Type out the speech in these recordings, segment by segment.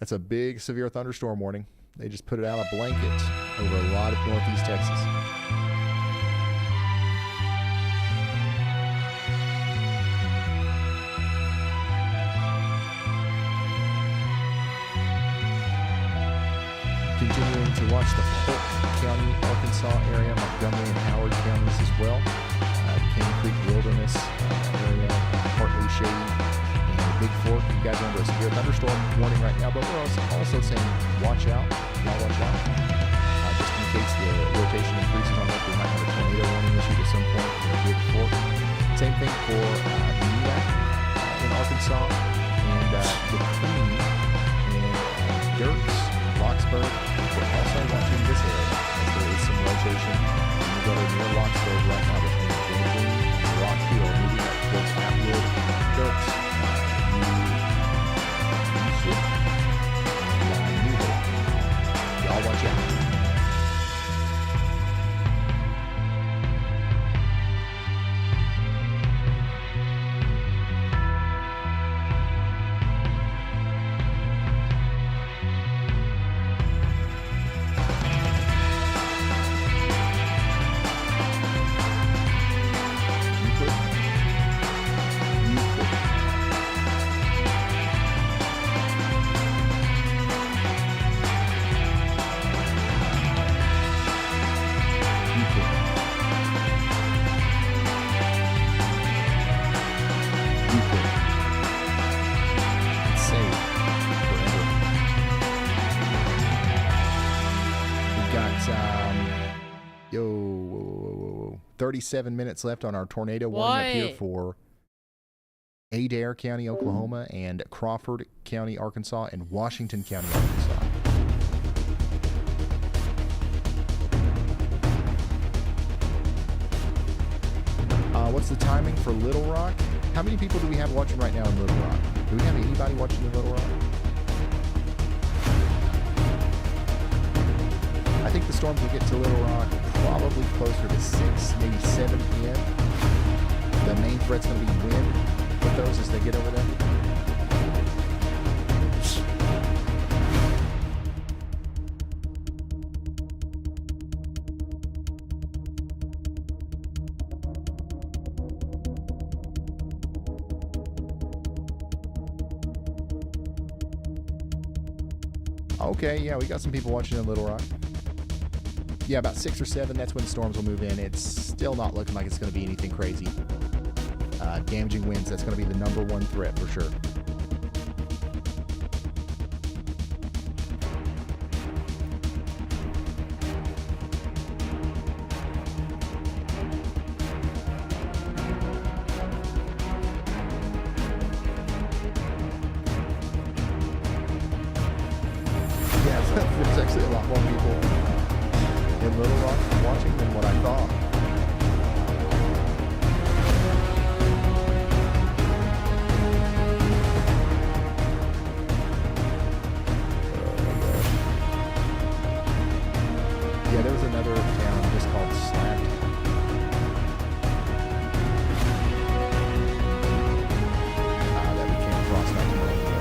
That's a big severe thunderstorm warning. They just put it out a blanket over a lot of northeast Texas. Continuing to watch the Polk County, Arkansas area, Montgomery and Howard counties as well. Cane Creek Wilderness area, partly shady, and Big Fork. You guys are under a severe thunderstorm warning right now, but we're also saying watch out. Y'all watch out. Just in case the rotation increases on that, we might have a tornado warning issued at some point in Big Fork. Same thing for the MEAC in Arkansas, and the Cream and Dirks, Locksburg. We're also watching this area as there is some rotation in the weather near Locksburg right now between Green and Rock Hill, moving up towards Atwood, Dirks, New Hope. Y'all watch out. Yo, 37 minutes left on our tornado warning up here for Adair County, Oklahoma, and Crawford County, Arkansas, and Washington County, Arkansas. What's the timing for Little Rock? How many people do we have watching right now in Little Rock? Do we have anybody watching in Little Rock? I think the storms will get to Little Rock probably closer to 6, maybe 7 p.m. The main threat's going to be wind with those as they get over there. Okay, yeah, we got some people watching in Little Rock. Yeah, about 6 or 7, that's when storms will move in. It's still not looking like it's going to be anything crazy. Damaging winds, that's going to be the number one threat for sure. There's actually a lot more people in Little Rock watching than what I thought. Yeah, there was another town just called Slab. That we came across not too long ago.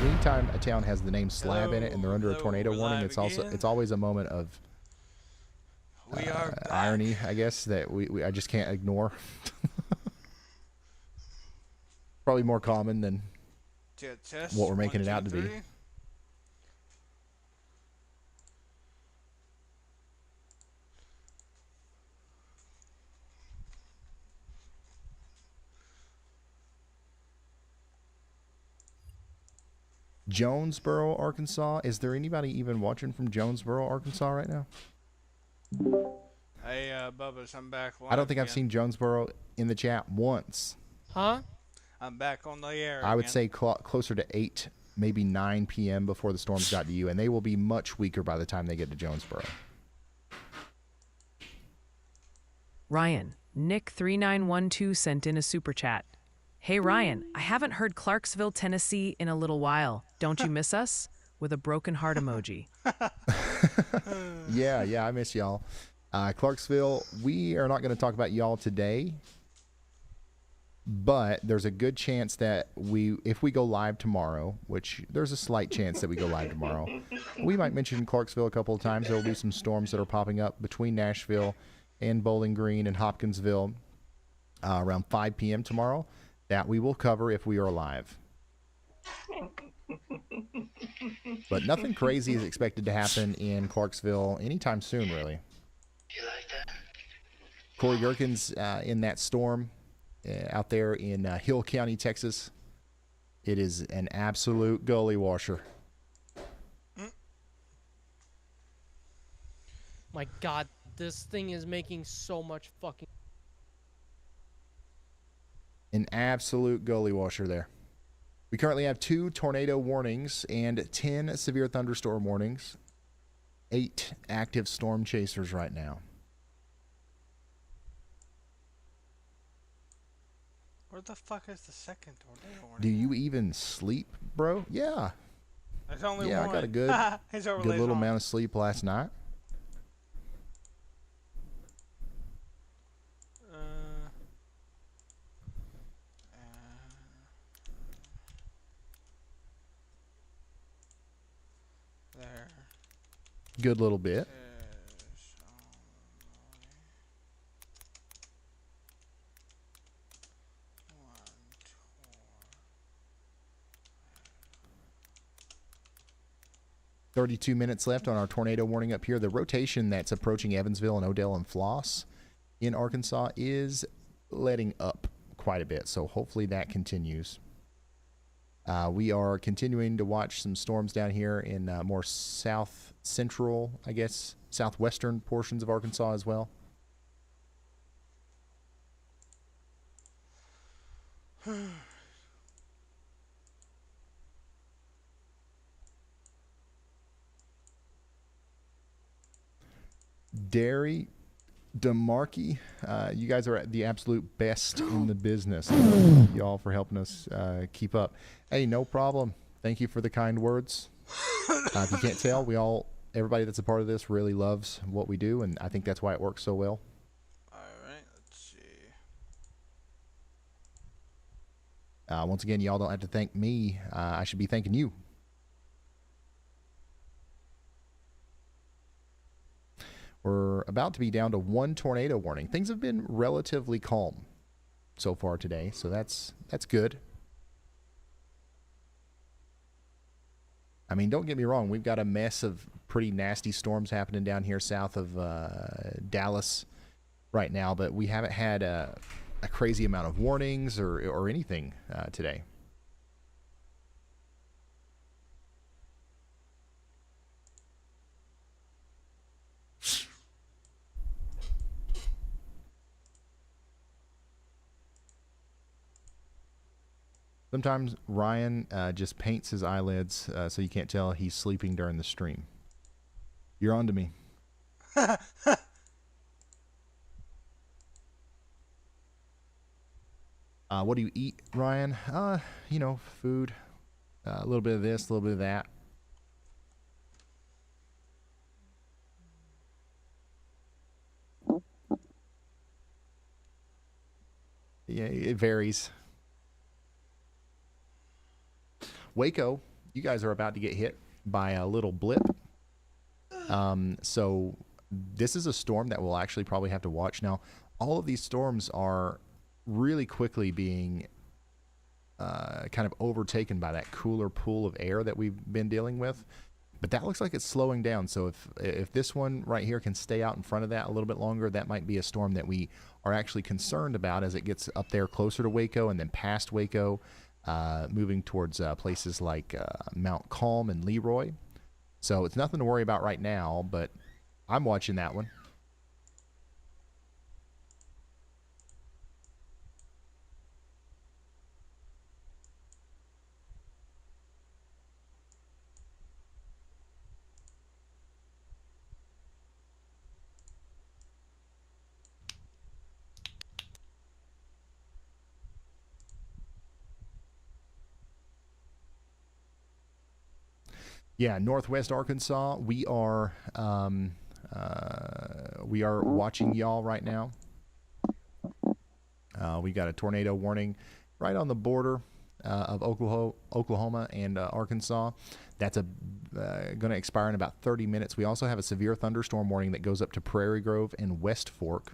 Anytime a town has the name Slab in it and they're under a tornado warning, it's always a moment of irony, I guess, that I just can't ignore. Probably more common than what we're making it out to be. Jonesboro, Arkansas. Is there anybody even watching from Jonesboro, Arkansas right now? Hey, Bubba's, I'm back. I don't think I've seen Jonesboro in the chat once. Huh? I'm back on the air. I would say closer to 8, maybe 9 p.m. before the storms got to you, and they will be much weaker by the time they get to Jonesboro. Ryan, Nick3912 sent in a super chat. Hey Ryan, I haven't heard Clarksville, Tennessee in a little while. Don't you miss us? With a broken heart emoji. Yeah, I miss y'all. Clarksville, we are not going to talk about y'all today, But there's a good chance that if we go live tomorrow, which there's a slight chance that we go live tomorrow, we might mention Clarksville a couple of times. There will be some storms that are popping up between Nashville and Bowling Green and Hopkinsville around 5 p.m. tomorrow that we will cover if we are live. But nothing crazy is expected to happen in Clarksville anytime soon, really. You like that? Corey Gherkin's in that storm out there in Hill County, Texas. It is an absolute gully washer. My God, this thing is making so much fucking. An absolute gully washer there. We currently have 2 tornado warnings and 10 severe thunderstorm warnings. 8 active storm chasers right now. Where the fuck is the second tornado warning? Do you even sleep, bro? Yeah. There's only Yeah, one. I got a good, His good overlay's little on. amount of sleep last night. There Good little bit. is only 32 minutes left on our tornado warning up here. The rotation that's approaching Evansville and Odell and Floss in Arkansas is letting up quite a bit, so hopefully that continues. We are continuing to watch some storms down here in more south central, I guess, southwestern portions of Arkansas as well. Derry DeMarkey, you guys are the absolute best in the business. Thank y'all for helping us keep up. Hey, no problem. Thank you for the kind words. If you can't tell, everybody that's a part of this really loves what we do, and I think that's why it works so well. Alright, let's see. Once again, y'all don't have to thank me. I should be thanking you. We're about to be down to 1 tornado warning. Things have been relatively calm so far today, so that's good. I mean, don't get me wrong. We've got a mess of pretty nasty storms happening down here south of Dallas right now, but we haven't had a crazy amount of warnings or anything today. Sometimes Ryan just paints his eyelids so you can't tell he's sleeping during the stream. You're on to me. What do you eat, Ryan? Food. A little bit of this, a little bit of that. Yeah, it varies. Waco, you guys are about to get hit by a little blip. So this is a storm that we'll actually probably have to watch. Now, all of these storms are really quickly being kind of overtaken by that cooler pool of air that we've been dealing with. But that looks like it's slowing down. So if this one right here can stay out in front of that a little bit longer, that might be a storm that we are actually concerned about as it gets up there closer to Waco and then past Waco, moving towards places like Mount Calm and Leroy. So it's nothing to worry about right now, but I'm watching that one. Yeah, Northwest Arkansas. We are watching y'all right now. We got a tornado warning right on the border of Oklahoma and Arkansas. That's going to expire in about 30 minutes. We also have a severe thunderstorm warning that goes up to Prairie Grove and West Fork.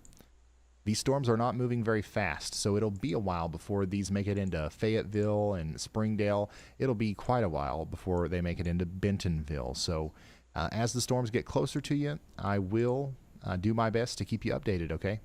These storms are not moving very fast, so it'll be a while before these make it into Fayetteville and Springdale. It'll be quite a while before they make it into Bentonville. So as the storms get closer to you, I will do my best to keep you updated, okay?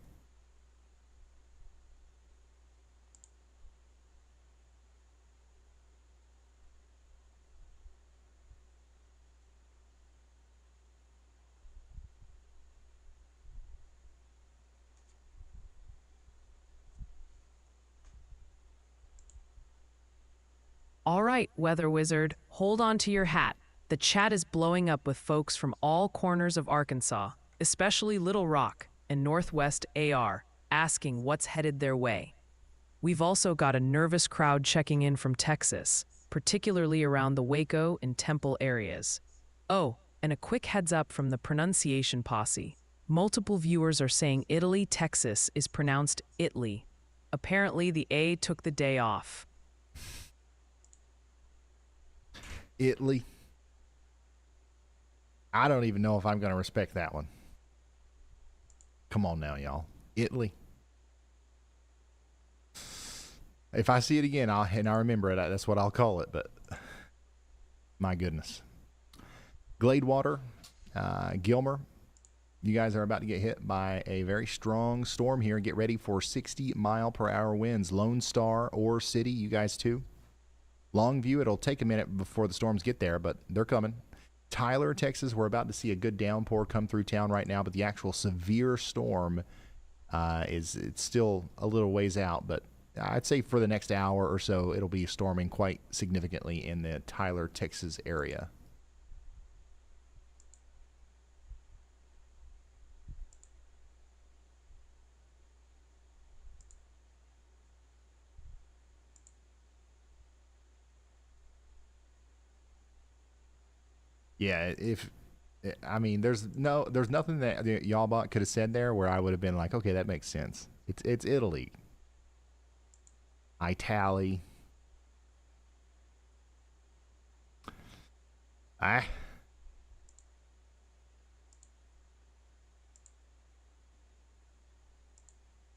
All right, Weather Wizard, hold on to your hat. The chat is blowing up with folks from all corners of Arkansas, especially Little Rock and Northwest AR, asking what's headed their way. We've also got a nervous crowd checking in from Texas, particularly around the Waco and Temple areas. Oh, and a quick heads up from the pronunciation posse. Multiple viewers are saying Italy, Texas is pronounced Italy. Apparently the A took the day off. Italy. I don't even know if I'm going to respect that one. Come on now, y'all. Italy. If I see it again, I remember it, that's what I'll call it, but my goodness. Gladewater, Gilmer, you guys are about to get hit by a very strong storm here. Get ready for 60-mile-per-hour winds. Lone Star, Ore City, you guys too. Longview, it'll take a minute before the storms get there, but they're coming. Tyler, Texas, we're about to see a good downpour come through town right now, but the actual severe storm it's still a little ways out, but I'd say for the next hour or so, it'll be storming quite significantly in the Tyler, Texas area. Yeah, I mean, there's nothing that Y'allbot could have said there where I would have been like, okay, that makes sense. It's Italy. Italy.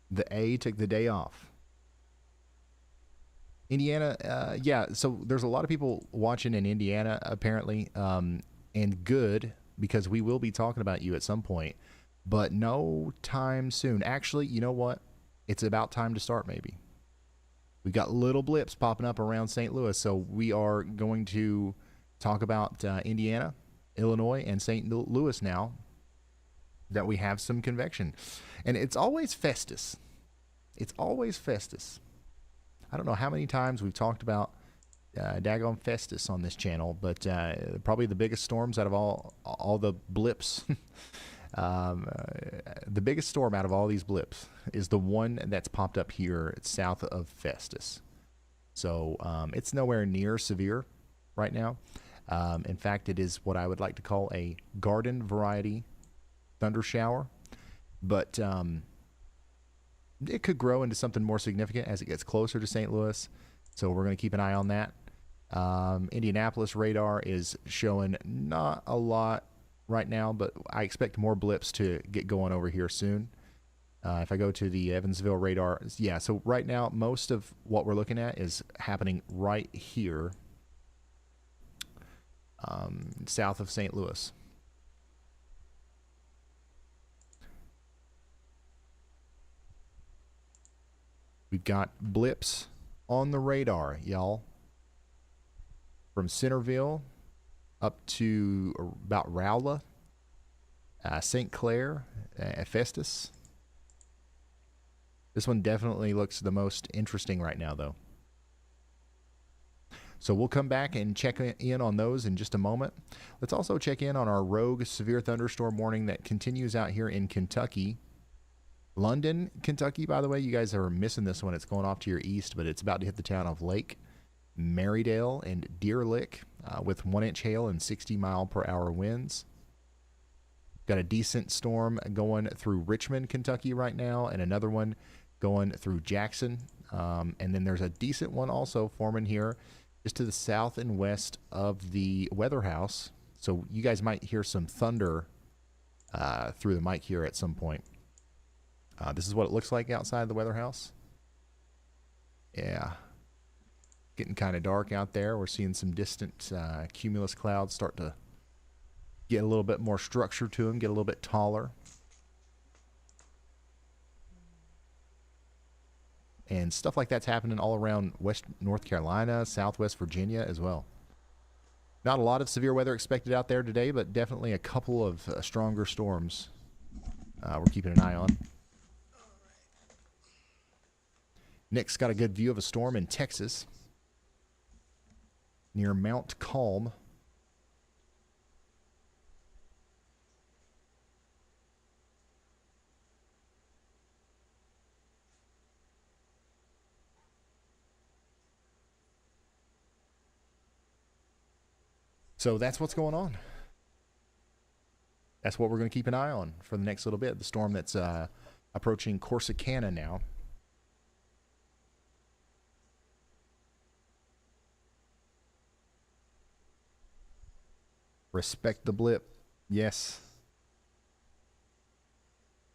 The A took the day off. Indiana, yeah, so there's a lot of people watching in Indiana, apparently, and good, because we will be talking about you at some point, but no time soon. Actually, you know what? It's about time to start, maybe. We've got little blips popping up around St. Louis, so we are going to talk about Indiana, Illinois, and St. Louis now that we have some convection. And it's always Festus. It's always Festus. I don't know how many times we've talked about daggone Festus on this channel, but probably the biggest storms out of all the blips. The biggest storm out of all these blips is the one that's popped up here south of Festus. So it's nowhere near severe right now. In fact, it is what I would like to call a garden variety thunder shower, but it could grow into something more significant as it gets closer to St. Louis. So we're going to keep an eye on that. Indianapolis radar is showing not a lot right now, but I expect more blips to get going over here soon. If I go to the Evansville radar, yeah, so right now most of what we're looking at is happening right here, south of St. Louis. We've got blips on the radar, y'all. From Centerville up to about Rowla, St. Clair, Festus. This one definitely looks the most interesting right now, though. So we'll come back and check in on those in just a moment. Let's also check in on our rogue severe thunderstorm warning that continues out here in Kentucky. London, Kentucky, by the way, you guys are missing this one. It's going off to your east, but it's about to hit the town of Lake Marydale and Deer Lick with 1-inch hail and 60-mile-per-hour winds. Got a decent storm going through Richmond, Kentucky right now, and another one going through Jackson. And then there's a decent one also forming here just to the south and west of the weather house. So you guys might hear some thunder through the mic here at some point. This is what it looks like outside the weather house. Yeah. Getting kind of dark out there. We're seeing some distant cumulus clouds start to get a little bit more structure to them, get a little bit taller. And stuff like that's happening all around West North Carolina, Southwest Virginia as well. Not a lot of severe weather expected out there today, but definitely a couple of stronger storms we're keeping an eye on. Nick's got a good view of a storm in Texas near Mount Calm. So that's what's going on. That's what we're going to keep an eye on for the next little bit. The storm that's approaching Corsicana now. Respect the blip. Yes.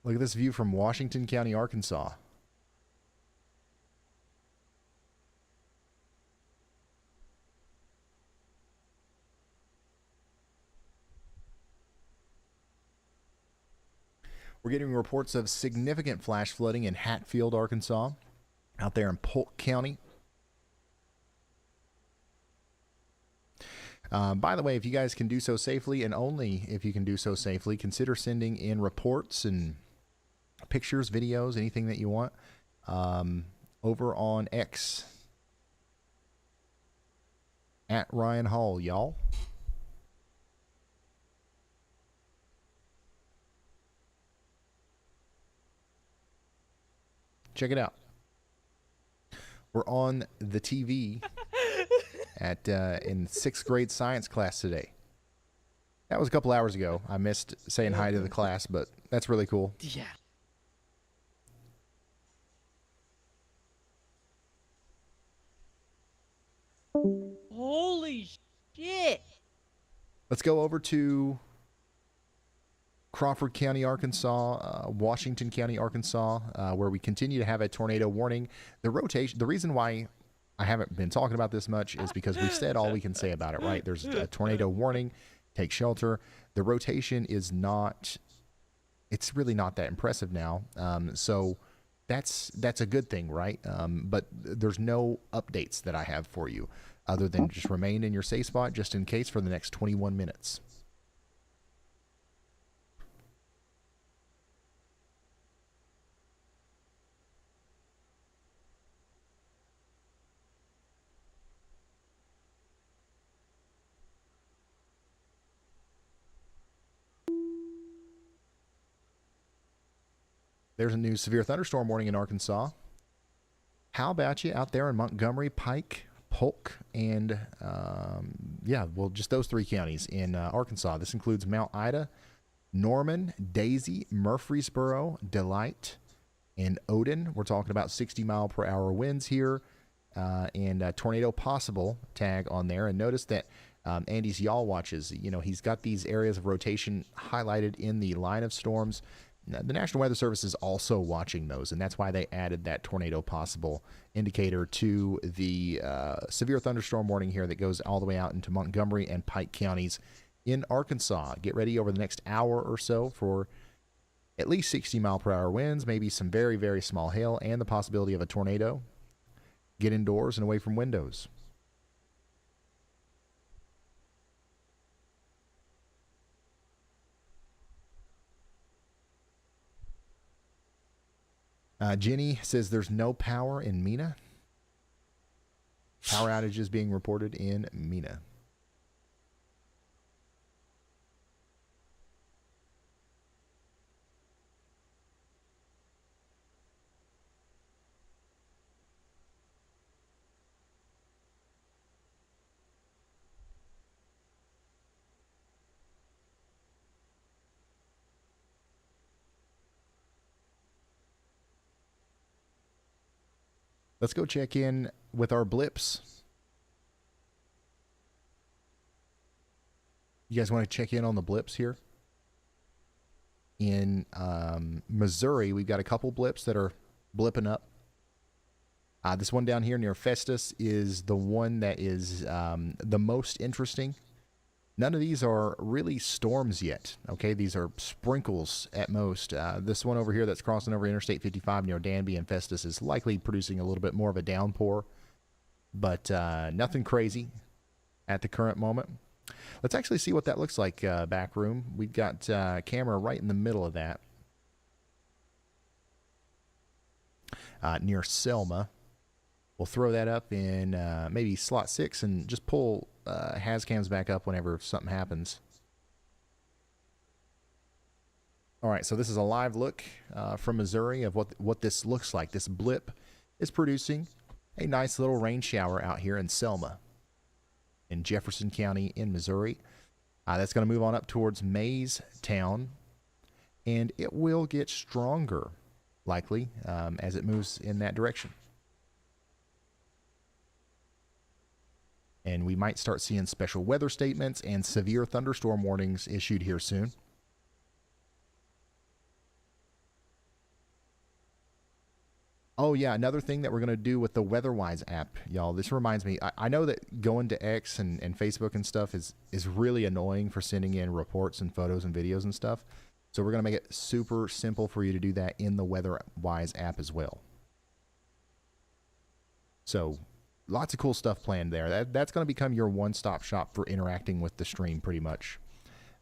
Look at this view from Washington County, Arkansas. We're getting reports of significant flash flooding in Hatfield, Arkansas, out there in Polk County. By the way, if you guys can do so safely, and only if you can do so safely, consider sending in reports and pictures, videos, anything that you want over on X at Ryan Hall, y'all. Check it out. We're on the TV at in 6th grade science class today. That was a couple hours ago. I missed saying hi to the class, but that's really cool. Yeah. Holy shit. Let's go over to Crawford County, Arkansas, Washington County, Arkansas, where we continue to have a tornado warning. The reason why I haven't been talking about this much is because we've said all we can say about it, right? There's a tornado warning. Take shelter. The rotation is not, it's really not that impressive now. So that's a good thing, right? But there's no updates that I have for you other than just remain in your safe spot just in case for the next 21 minutes. There's a new severe thunderstorm warning in Arkansas. How about you out there in Montgomery, Pike, Polk, and just those 3 counties in Arkansas. This includes Mount Ida, Norman, Daisy, Murfreesboro, Delight, and Odin. We're talking about 60-mile-per-hour winds here, and tornado possible tag on there. And notice that Andy's Y'all watches, he's got these areas of rotation highlighted in the line of storms. The National Weather Service is also watching those, and that's why they added that tornado possible indicator to the severe thunderstorm warning here that goes all the way out into Montgomery and Pike counties in Arkansas. Get ready over the next hour or so for at least 60-mile-per-hour winds, maybe some very, very small hail, and the possibility of a tornado. Get indoors and away from windows. Jenny says there's no power in Mena. Power outages being reported in Mena. Let's go check in with our blips. You guys want to check in on the blips here? In Missouri, we've got a couple blips that are blipping up. This one down here near Festus is the one that is the most interesting. None of these are really storms yet, okay? These are sprinkles at most. This one over here that's crossing over Interstate 55 near Danby and Festus is likely producing a little bit more of a downpour, but nothing crazy at the current moment. Let's actually see what that looks like back room. We've got camera right in the middle of that near Selma. We'll throw that up in maybe slot 6 and just pull Hazcams back up whenever something happens. All right, so this is a live look from Missouri of what this looks like. This blip is producing a nice little rain shower out here in Selma in Jefferson County in Missouri. That's going to move on up towards Maystown, and it will get stronger, likely, as it moves in that direction. And we might start seeing special weather statements and severe thunderstorm warnings issued here soon. Oh yeah, another thing that we're going to do with the WeatherWise app, y'all. This reminds me, I know that going to X and Facebook and stuff is really annoying for sending in reports and photos and videos and stuff. So we're going to make it super simple for you to do that in the WeatherWise app as well. So lots of cool stuff planned there. That's going to become your one-stop shop for interacting with the stream pretty much.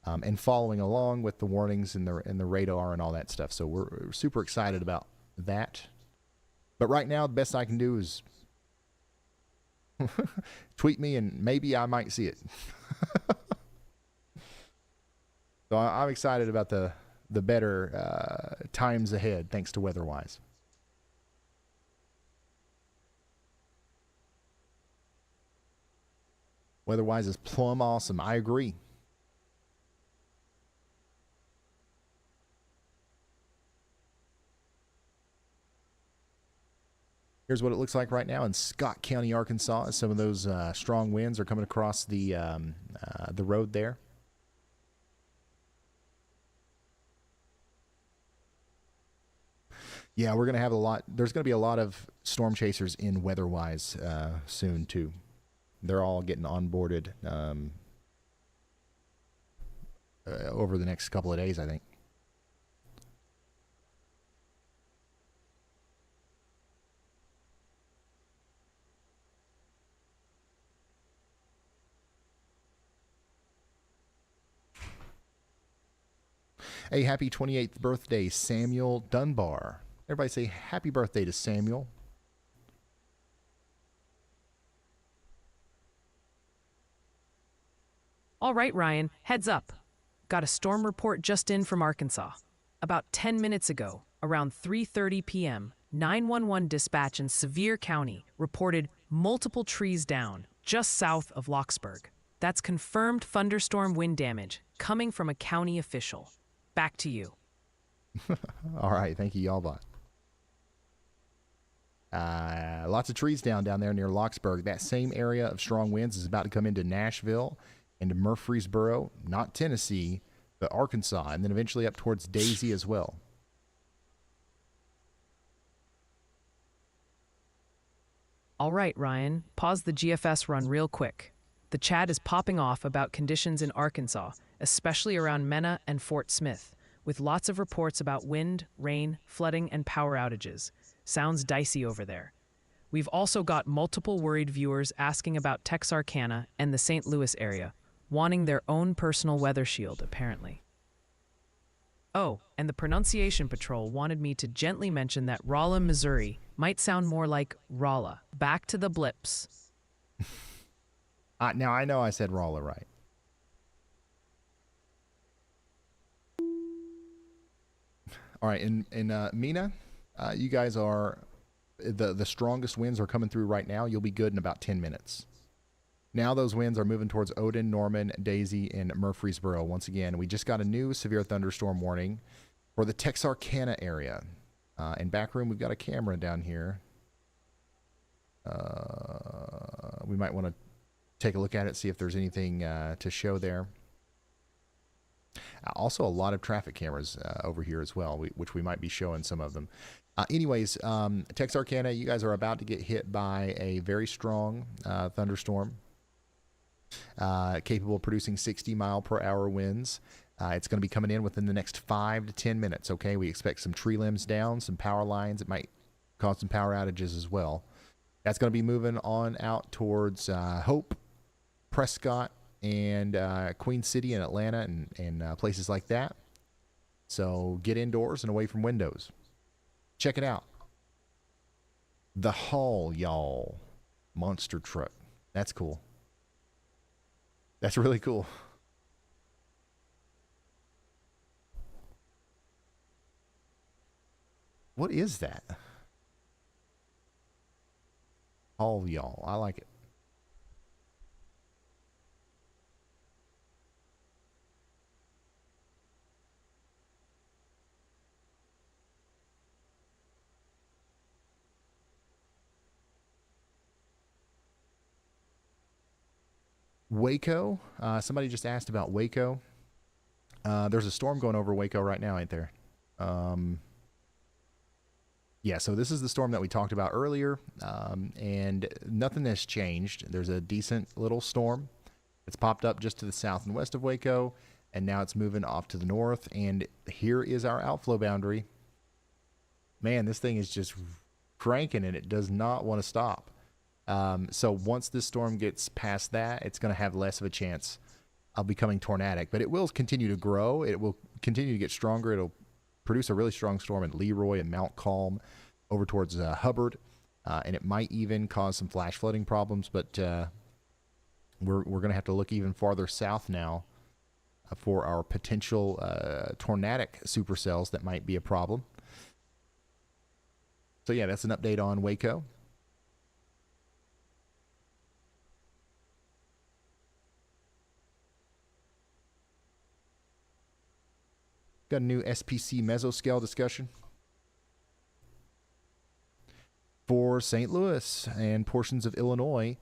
And following along with the warnings and the radar and all that stuff. So we're super excited about that. But right now, the best I can do is tweet me and maybe I might see it. So I'm excited about the better times ahead, thanks to WeatherWise. WeatherWise is plumb awesome. I agree. Here's what it looks like right now in Scott County, Arkansas. Some of those strong winds are coming across the road there. Yeah, we're going to have a lot. There's going to be a lot of storm chasers in WeatherWise soon, too. They're all getting onboarded over the next couple of days, I think. A happy 28th birthday, Samuel Dunbar. Everybody say happy birthday to Samuel. All right, Ryan, heads up. Got a storm report just in from Arkansas. About 10 minutes ago, around 3:30 p.m., 911 dispatch in Sevier County reported multiple trees down just south of Locksburg. That's confirmed thunderstorm wind damage coming from a county official. Back to you. All right, thank you, Y'allbot. Lots of trees down there near Locksburg. That same area of strong winds is about to come into Nashville, into Murfreesboro, not Tennessee, but Arkansas, and then eventually up towards Daisy as well. All right, Ryan, pause the GFS run real quick. The chat is popping off about conditions in Arkansas, especially around Mena and Fort Smith, with lots of reports about wind, rain, flooding, and power outages. Sounds dicey over there. We've also got multiple worried viewers asking about Texarkana and the St. Louis area, wanting their own personal weather shield, apparently. Oh, and the Pronunciation Patrol wanted me to gently mention that Rolla, Missouri might sound more like Rolla. Back to the blips. Now, I know I said Rolla right. All right, in Mena, you guys are, the strongest winds are coming through right now. You'll be good in about 10 minutes. Now those winds are moving towards Odin, Norman, Daisy, and Murfreesboro. Once again, we just got a new severe thunderstorm warning for the Texarkana area. In back room, we've got a camera down here. We might want to take a look at it, see if there's anything to show there. Also, a lot of traffic cameras over here as well, which we might be showing some of them. Anyways, Texarkana, you guys are about to get hit by a very strong thunderstorm, capable of producing 60-mile-per-hour winds. It's going to be coming in within the next 5 to 10 minutes, okay? We expect some tree limbs down, some power lines. It might cause some power outages as well. That's going to be moving on out towards Hope, Prescott, and Queen City and Atlanta and places like that. So get indoors and away from windows. Check it out. The Haul, y'all. Monster truck. That's cool. That's really cool. What is that? Haul, y'all. I like it. Waco. Somebody just asked about Waco. There's a storm going over Waco right now, ain't there? Yeah, so this is the storm that we talked about earlier, and nothing has changed. There's a decent little storm. It's popped up just to the south and west of Waco, and now it's moving off to the north, and here is our outflow boundary. Man, this thing is just cranking, and it does not want to stop. So once this storm gets past that, it's going to have less of a chance of becoming tornadic, but it will continue to grow. It will continue to get stronger. It'll produce a really strong storm in Leroy and Mount Calm over towards Hubbard, and it might even cause some flash flooding problems, but we're going to have to look even farther south now for our potential tornadic supercells that might be a problem. So yeah, that's an update on Waco. Got a new SPC mesoscale discussion for St. Louis and portions of Illinois.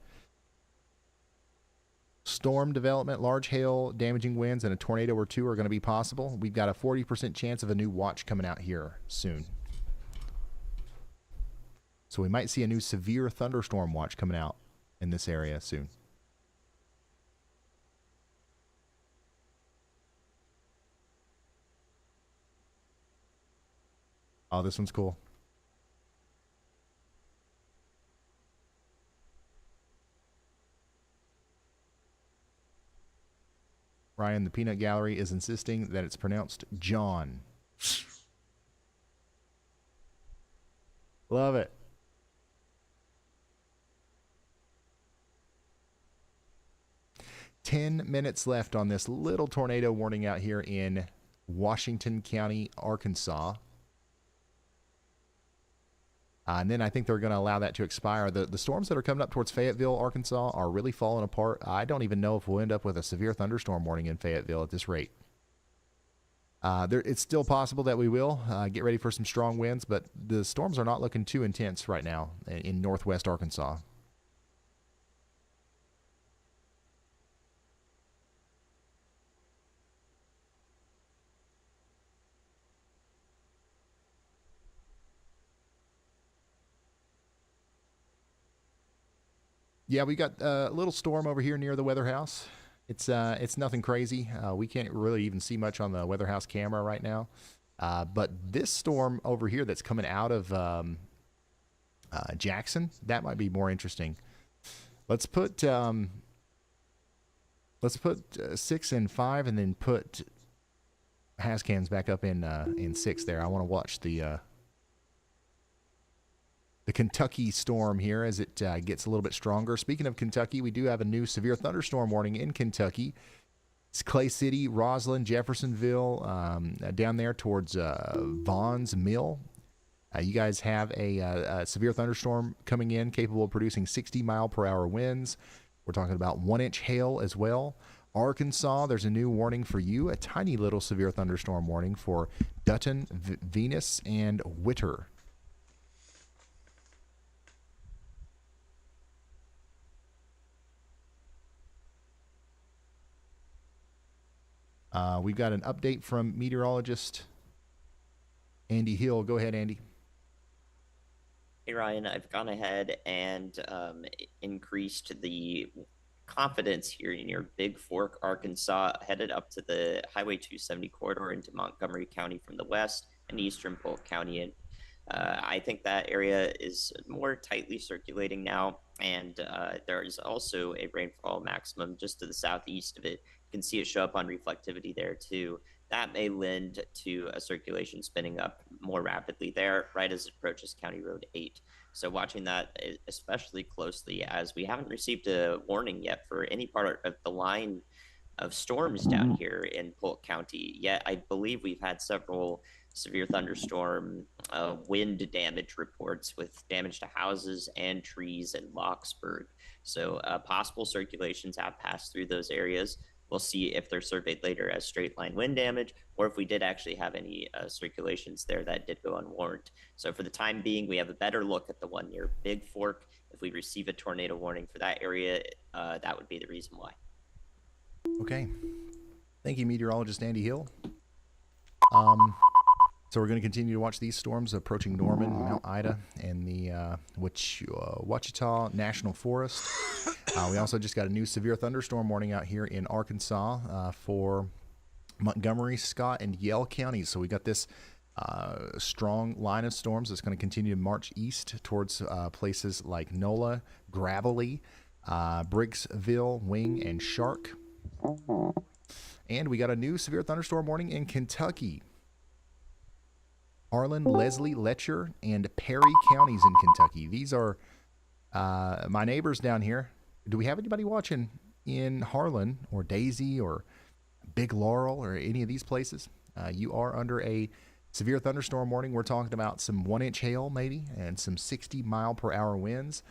Storm development, large hail, damaging winds, and a tornado or two are going to be possible. We've got a 40% chance of a new watch coming out here soon. So we might see a new severe thunderstorm watch coming out in this area soon. Oh, this one's cool. Ryan, the Peanut Gallery is insisting that it's pronounced John. Love it. Ten minutes left on this little tornado warning out here in Washington County, Arkansas. And then I think they're going to allow that to expire. The storms that are coming up towards Fayetteville, Arkansas are really falling apart. I don't even know if we'll end up with a severe thunderstorm warning in Fayetteville at this rate. It's still possible that we will. Get ready for some strong winds, but the storms are not looking too intense right now in northwest Arkansas. Yeah, we got a little storm over here near the weather house. It's nothing crazy. We can't really even see much on the weather house camera right now. But this storm over here that's coming out of Jackson, that might be more interesting. Let's put 6 and 5, and then put Hascans back up in 6 there. I want to watch the Kentucky storm here as it gets a little bit stronger. Speaking of Kentucky, we do have a new severe thunderstorm warning in Kentucky. It's Clay City, Roslyn, Jeffersonville, down there towards Vaughn's Mill. You guys have a severe thunderstorm coming in capable of producing 60-mile-per-hour winds. We're talking about 1-inch hail as well. Arkansas, there's a new warning for you, a tiny little severe thunderstorm warning for Dutton, Venus, and Witter. We've got an update from meteorologist Andy Hill. Go ahead, Andy. Hey Ryan, I've gone ahead and increased the confidence here near Big Fork, Arkansas, headed up to the Highway 270 corridor into Montgomery County from the west and eastern Polk County. And I think that area is more tightly circulating now. And there is also a rainfall maximum just to the southeast of it. You can see it show up on reflectivity there too. That may lend to a circulation spinning up more rapidly there, right as it approaches County Road 8. So watching that especially closely, as we haven't received a warning yet for any part of the line of storms down here in Polk County. Yet I believe we've had several severe thunderstorm wind damage reports with damage to houses and trees in Locksburg. So possible circulations have passed through those areas. We'll see if they're surveyed later as straight line wind damage, or if we did actually have any circulations there that did go unwarranted. So for the time being, we have a better look at the one near Big Fork. If we receive a tornado warning for that area, that would be the reason why. Okay. Thank you, meteorologist Andy Hill. So we're going to continue to watch these storms approaching Norman, Mount Ida, and the Ouachita National Forest. We also just got a new severe thunderstorm warning out here in Arkansas for Montgomery, Scott, and Yell counties. So we got this strong line of storms that's going to continue to march east towards places like NOLA, Gravelly, Briggsville, Wing, and Shark. And we got a new severe thunderstorm warning in Kentucky. Harlan, Leslie, Letcher, and Perry counties in Kentucky. These are my neighbors down here. Do we have anybody watching in Harlan or Daisy or Big Laurel or any of these places? You are under a severe thunderstorm warning. We're talking about some 1-inch hail maybe and some 60-mile-per-hour winds.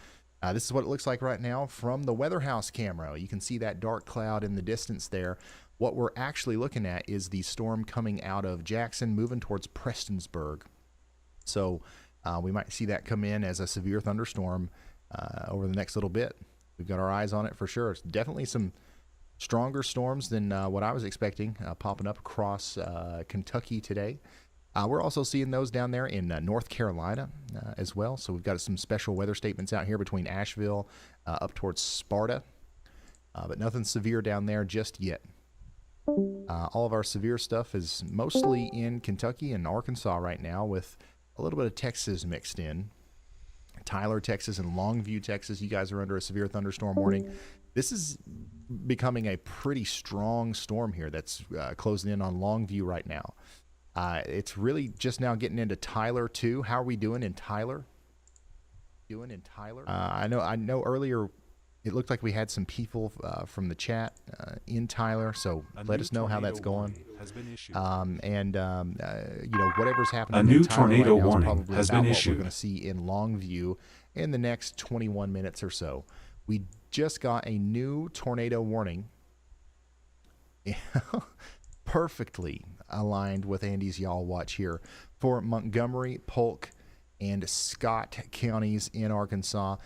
This is what it looks like right now from the Weather House camera. You can see that dark cloud in the distance there. What we're actually looking at is the storm coming out of Jackson, moving towards Prestonsburg. So we might see that come in as a severe thunderstorm over the next little bit. We've got our eyes on it for sure. It's definitely some stronger storms than what I was expecting popping up across Kentucky today. We're also seeing those down there in North Carolina as well. So we've got some special weather statements out here between Asheville up towards Sparta. But nothing severe down there just yet. All of our severe stuff is mostly in Kentucky and Arkansas right now, with a little bit of Texas mixed in. Tyler, Texas, and Longview, Texas, you guys are under a severe thunderstorm warning. This is becoming a pretty strong storm here that's closing in on Longview right now. It's really just now getting into Tyler too. How are we doing in Tyler? I know earlier it looked like we had some people from the chat in Tyler, so let us know how that's going. Whatever's happening. A new in Tyler tornado right now is warning probably has about been what issued. We're going to see in Longview in the next 21 minutes or so. We just got a new tornado warning. Perfectly aligned with Andy's Y'all Watch here for Montgomery, Polk, and Scott counties in Arkansas.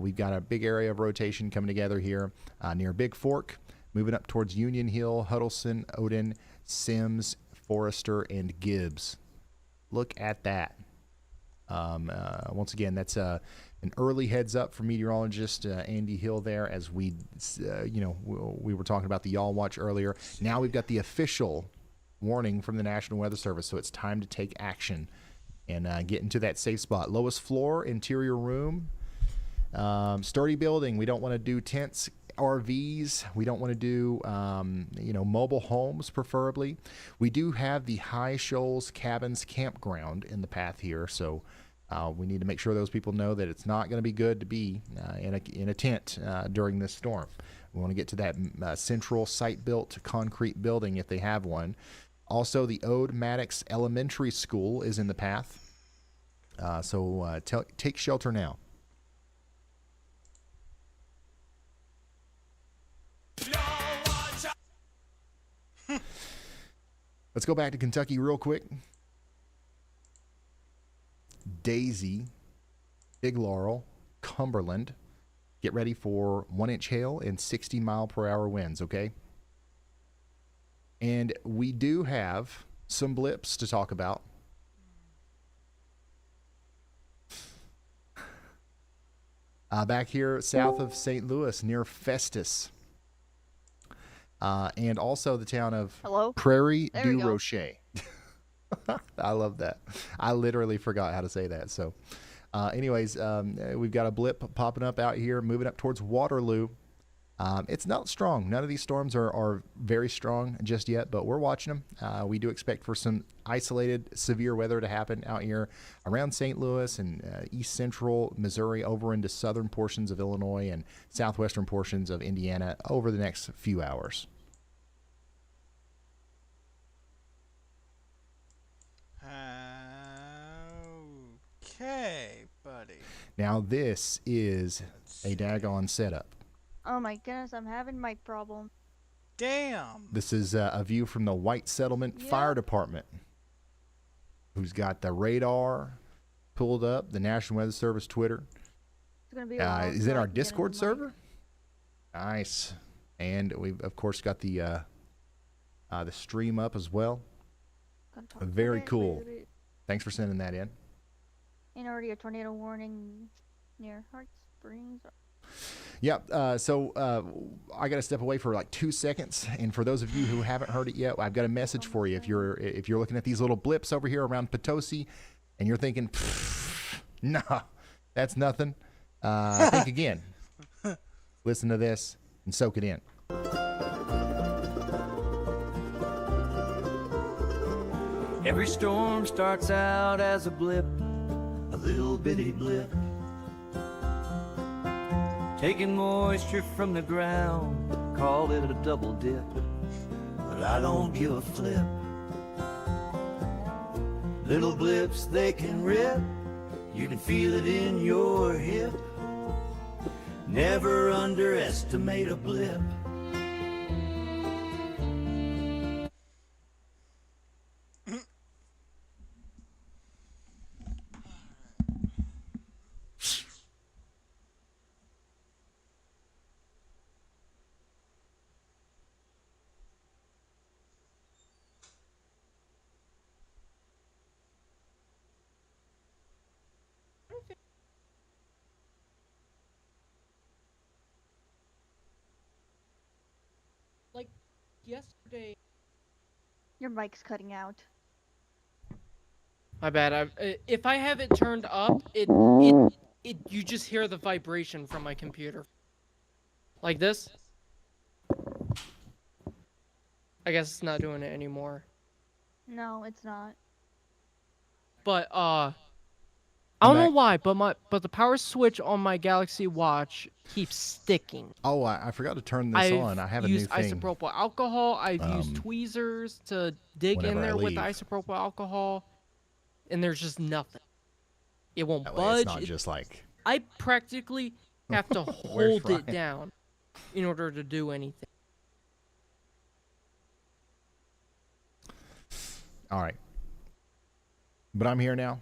We've got a big area of rotation coming together here near Big Fork, moving up towards Union Hill, Huddleston, Odin, Sims, Forrester, and Gibbs. Look at that. Once again, that's an early heads up from meteorologist Andy Hill there, as we were talking about the Y'all Watch earlier. Now we've got the official warning from the National Weather Service, so it's time to take action and get into that safe spot. Lowest floor, interior room, sturdy building. We don't want to do tents, RVs. We don't want to do, mobile homes, preferably. We do have the High Shoals Cabins campground in the path here, so we need to make sure those people know that it's not going to be good to be in a tent during this storm. We want to get to that central site-built concrete building if they have one. Also, the Ode Maddox Elementary School is in the path. So take shelter now. Let's go back to Kentucky real quick. Daisy, Big Laurel, Cumberland. Get ready for 1-inch hail and 60-mile-per-hour winds, okay? And we do have some blips to talk about. Back here south of St. Louis near Festus. And also the town of Hello? Prairie There we du go. Rocher. I love that. I literally forgot how to say that. So, anyways, we've got a blip popping up out here, moving up towards Waterloo. It's not strong. None of these storms are very strong just yet, but we're watching them. We do expect for some isolated severe weather to happen out here around St. Louis and east central Missouri over into southern portions of Illinois and southwestern portions of Indiana over the next few hours. Okay, buddy. Now, this is Let's a see. daggone setup. Oh my goodness, I'm having mic problem. Damn. This is a view from the White Settlement Fire Yep. Department, who's got the radar pulled up, the National Weather Service Twitter. It's gonna be a while Is till it I our can get in Discord the mic. server? Nice. And we've, of course, got the stream up as well. Gotta talk Very about it, cool. wait a bit. Thanks for sending that in. Ain't already a tornado warning near Hart Springs. Yep. So I got to step away for like 2 seconds, and for those of you who haven't heard it yet, I've got a message for you. If you're looking at these little blips over here around Potosi, and you're thinking, nah, that's nothing. Think again. Listen to this and soak it in. Every storm starts out as a blip, a little bitty blip, taking moisture from the ground, call it a double dip, but I don't give a flip. Little blips, they can rip, you can feel it in your hip. Never underestimate a blip. Like yesterday. Your mic's cutting out. My bad. If I have it turned up, it you just hear the vibration from my computer. Like this. I guess it's not doing it anymore. No, it's not. But I don't know back. why, but the power switch on my Galaxy Watch keeps sticking. Oh, I forgot to turn this on. I have a new used thing. isopropyl alcohol. I've used Um, tweezers to dig in whenever I there with the leave. isopropyl alcohol, and there's just nothing. It won't That way budge. it's not just like, I practically have to Where's hold it Ryan? down in order to do anything. all right. But I'm here now.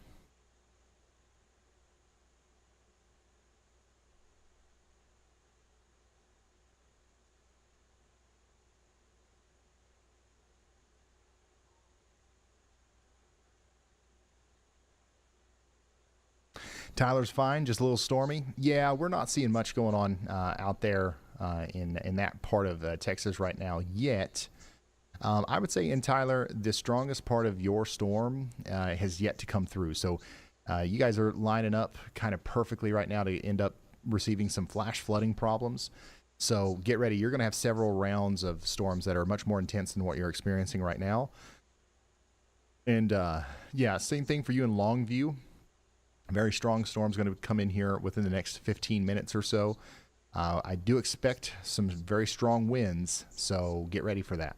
Tyler's fine, just a little stormy. Yeah, we're not seeing much going on out there in that part of Texas right now yet. I would say in Tyler, the strongest part of your storm has yet to come through. So you guys are lining up kind of perfectly right now to end up receiving some flash flooding problems. So get ready. You're going to have several rounds of storms that are much more intense than what you're experiencing right now. And yeah, same thing for you in Longview. A very strong storm's going to come in here within the next 15 minutes or so. I do expect some very strong winds, so get ready for that.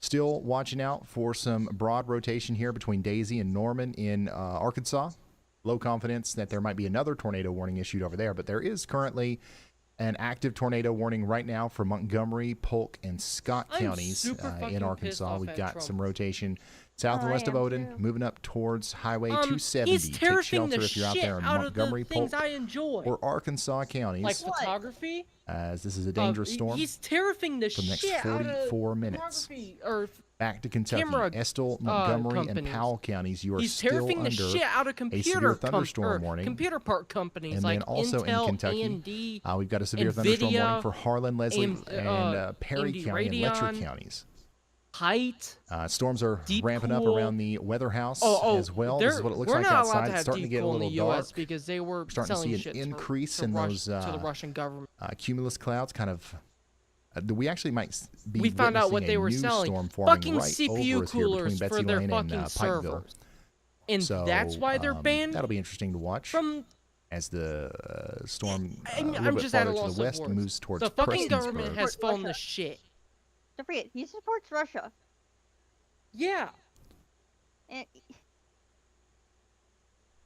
Still watching out for some broad rotation here between Daisy and Norman in Arkansas. Low confidence that there might be another tornado warning issued over there, but there is currently an active tornado warning right now for Montgomery, Polk, and Scott I'm counties super fucking in pissed Arkansas. off We've at got Trump. some rotation South and I west of am Odin, too. moving up towards Highway 270. He's Take terrifying shelter the if you're out shit there in out Montgomery, of the things Polk, I enjoy. or Arkansas counties, Like photography. as this is a dangerous storm. He's terrifying the for the next shit out of 44 minutes. photography or Back to Kentucky, camera, Estill, Montgomery, and companies. Powell counties. You are He's still terrifying the under shit out of a computer severe thunderstorm or warning. computer part companies And like then also Intel, in Kentucky, AMD, we've got a severe thunderstorm NVIDIA, warning for Harlan, Leslie, and Perry AMD County and Letcher Radeon. counties. Height. Storms are Deep ramping up cool. around the weather house Oh, as well. This is what it looks we're like not allowed outside. to It's have starting to deep get a cool in little the dark. U.S. because they were Starting to selling see an shit increase to in Rush- those to the Russian government. cumulus clouds. Kind of, we actually might be We found out witnessing what they a were new selling. storm forming Fucking right CPU over us here coolers between for Betsy their Lane fucking and Pikeville. servers. And So, that's why they're banned That'll be interesting to watch from. as the storm a I'm little bit just at a farther to loss the of west words. moves towards The fucking Prestonsburg. government has Support fallen to Russia. shit. Don't forget, he supports Russia. Yeah. And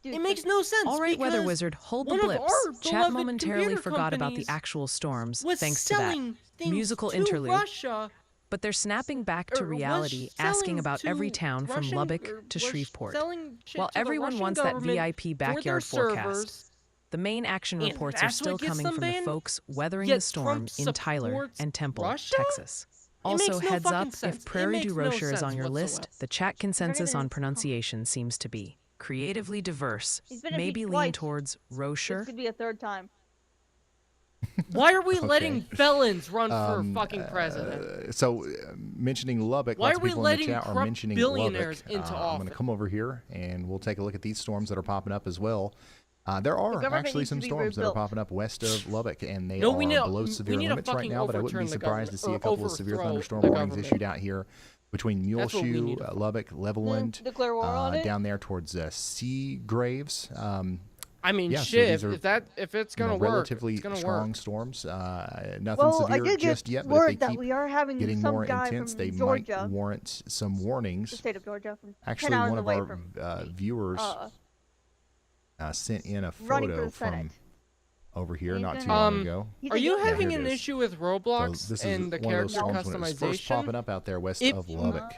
dude, It makes no sense. All right, Weather because Wizard, hold the one of blips. our Chat beloved momentarily computer forgot about the companies actual storms, was thanks to that selling things musical to interlude. Russia, But they're snapping back to or was reality, asking selling about every to town from Russian- or Lubbock to was Shreveport. selling shit While to the everyone Russian wants that government VIP for their backyard forecast, servers, the main action and reports are that's still what gets coming them from the banned? folks weathering Yet the storm Trump in Tyler supports and Temple, Russia? Texas. It Also, makes no heads fucking up, sense. if It Prairie makes du no Rocher is sense on your list, whatsoever. the chat consensus even on his- pronunciation seems to be creatively diverse, He's been maybe impeached lean twice. towards this Rocher. could be a third time. Why are we Okay. letting felons run for fucking president? Mentioning Lubbock, Why lots are of we people in the letting chat are corrupt mentioning billionaires Lubbock. into I'm going office? to come over here and we'll take a look at these storms that are popping up as well. There are government actually needs to some be storms that are rebuilt. popping up west of Lubbock, and they No, are we need- below we severe need to limits right fucking now. But I wouldn't be overturn the surprised to see a government, couple or of severe overthrow thunderstorm the warnings government. issued out here between That's what we Muleshoe, need to- Lubbock, Levelland, Declare war on it. down there towards Seagraves. I mean, yeah, so shit. these are, if it's gonna work, relatively it's gonna strong work. storms. Nothing Well, I severe did just get yet, but if word they that keep we are having getting some more guy intense, from they Georgia, might warrant some the warnings. state of Georgia, from 10 Actually, hours one of away our from viewers running sent in a for photo the from Senate. over here He's not too gonna- long ago. He's Are a you young having here an it is. issue with So Roblox this is and the one of those character storms when it was first popping customization? up out there west If- of Lubbock.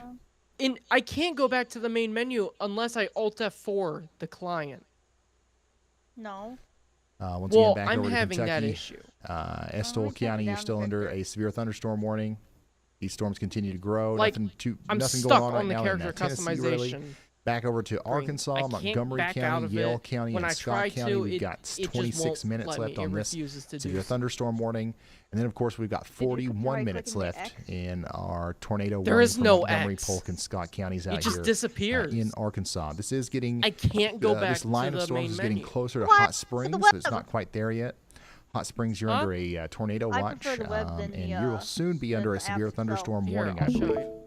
And I can't go back to the main menu unless I Alt F4 the client. No. Once Well, again, back I'm over to having that Kentucky. issue. Estill we can't County, be you're down still to under Victor. a severe thunderstorm warning. These storms continue to grow. Like, nothing I'm going stuck on right on the now character in Tennessee, really. customization. Back over to screen. Arkansas, I can't Montgomery back out County, of Yale it. County, When and I Scott try County. to, We've it got just 26 won't minutes let left me. on It this refuses to severe do. thunderstorm warning. And then, of course, we've got Did you 41 try minutes clicking the left X? in our tornado There warning is for no Montgomery, X. Polk, and Scott counties out It just here disappears. in Arkansas. This is getting I can't go back this line to of the storms main is getting menu. closer to What? Hot To the Springs, but it's web. not quite there yet. Hot Springs, you're Huh? under a tornado I watch, prefer the web than and the, you'll soon be than under a the app severe itself. thunderstorm Here, warning, I I'll show believe. you.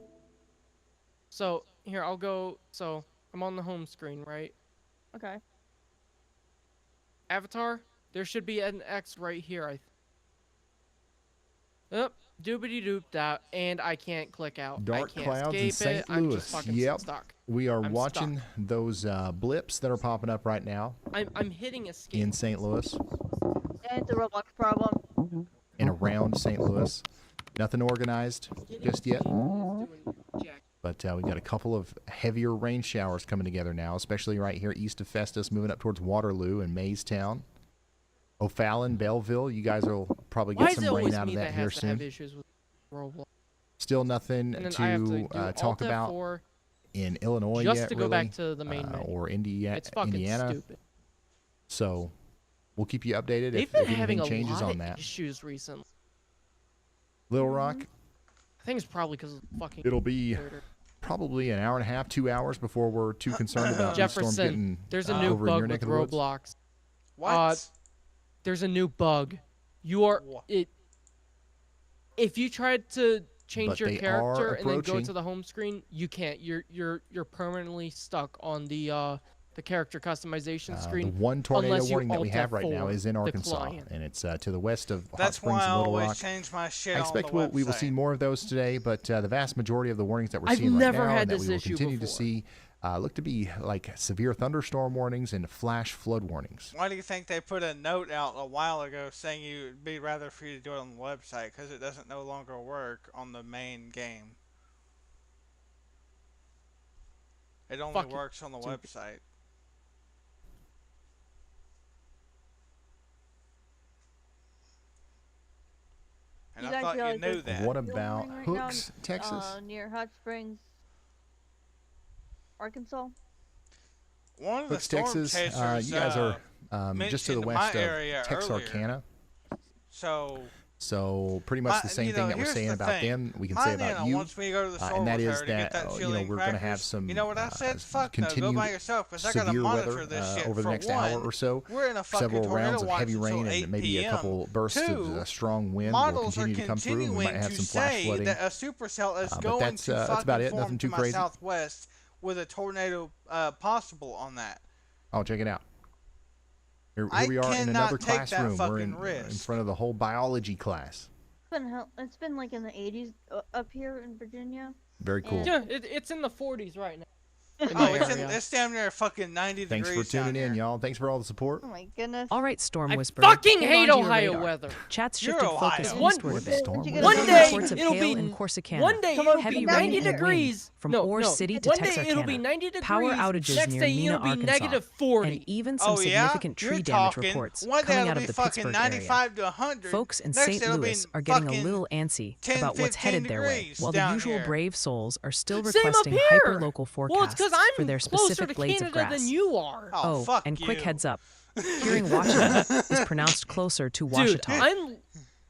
So here, I'll go. So I'm on the home screen, right? Okay. Avatar. There should be an X right here. Yep. Doobity doop that, and I can't click out. Dark I can't clouds in escape St. it. I'm Louis. just fucking Yep. stuck. We are I'm watching those blips that are popping up right now I'm hitting escape. in St. Louis And it's a Roblox problem. and around St. Louis. Nothing organized just yet, Doing jack. but we got a couple of heavier rain showers coming together now, especially right here east of Festus, moving up towards Waterloo and Maystown. O'Fallon, Belleville, you guys will probably Why get is it some rain always out me of that that here has to have soon. issues with Roblox? Still nothing And then I have to to do talk Alt about F4 in Illinois just yet, to go really, back to the main menu. or It's fucking Indiana. stupid. So we'll keep you updated They've if been anything having a changes lot on of that. issues recently. Little Rock, I think it's probably because of the fucking. it'll be Twitter. probably an hour and a half, 2 hours before we're too concerned about these storms Jefferson, getting there's a uh, new over in bug your with neck of the woods. Roblox. What? There's a new bug. You are Wha- it. If you tried to change But your they character are and then go approaching. to the home screen, you can't. You're permanently stuck on the character customization The screen. one tornado unless you warning that we Alt have right now F4 is in the Arkansas, client. and it's to the west of Hot That's Springs why I and Little always Rock. change my shit I on expect the we will see website. more of those today, but the vast majority of the warnings that we're I've seeing right never now had and that this we will issue continue to before. see look to be like severe thunderstorm warnings and flash flood warnings. Why do you think they put a note out a while ago saying it'd be rather for you to do it on the website because it doesn't no longer work on the main game? It only Fucking works on the stupid. website. And You I guys thought you realize knew there's that. What Still about running right now, Hooks, Texas? Near Hot Springs, Arkansas. One of the Hooks, storm Texas. chasers, You guys are just to the mentioned my west of area Texarkana. So So pretty much the same thing that we're here's saying the about thing. them, we can My say about Nana you. wants me to go to the store And that with is her to get that, that you chili know, and we're going to have crackers. some You know what I said? Fuck no, go continued by yourself, because I got to severe monitor weather this shit. over the For next one, hour or so. we're in a fucking Several tornado rounds of watch heavy until rain 8 and maybe a p.m. couple bursts Two, of strong wind will models continue are to come through. And we continuing might have to some flash say flooding. that a supercell is But going that's to about fucking it. form Nothing too to crazy. my southwest with a tornado possible on that. Oh, check it out. Here I we are in cannot another take that classroom. We're fucking in risk. front of the whole biology class. It's been like in the 80s up here in Virginia. Very cool. Yeah, it's in the 40s right now. In Oh, my it's, area. it's damn near fucking 90 Thanks degrees for tuning down in, here. y'all. Thanks for all the support. Oh my goodness. All right, Storm I Whisperer. fucking hold hate on to your Ohio radar. weather. Chat's You're shifted focus Ohio. eastward a bit. Storm One was One on day Reports of it'll hail be in Corsicana. one day Come on, it'll be heavy 90 rain and degrees from no, Ore no. City to One day Texarkana. it'll be 90 degrees. Power outages Next near day Mena, it'll be Arkansas, negative 40. and even some Oh yeah, significant tree you're damage talking. reports One day coming it'll out of be the fucking Pittsburgh area. 95 to 100. Folks in Next St. it'll Louis be are getting a fucking little antsy 10, about what's 15 headed their way, degrees while the down usual here. brave souls are still Same up requesting here. hyper-local Well, it's forecasts because I'm for their closer specific to blades of Canada grass. than you are. Oh, fuck and quick you. heads up. Hearing Washington is pronounced closer to Dude, Washita.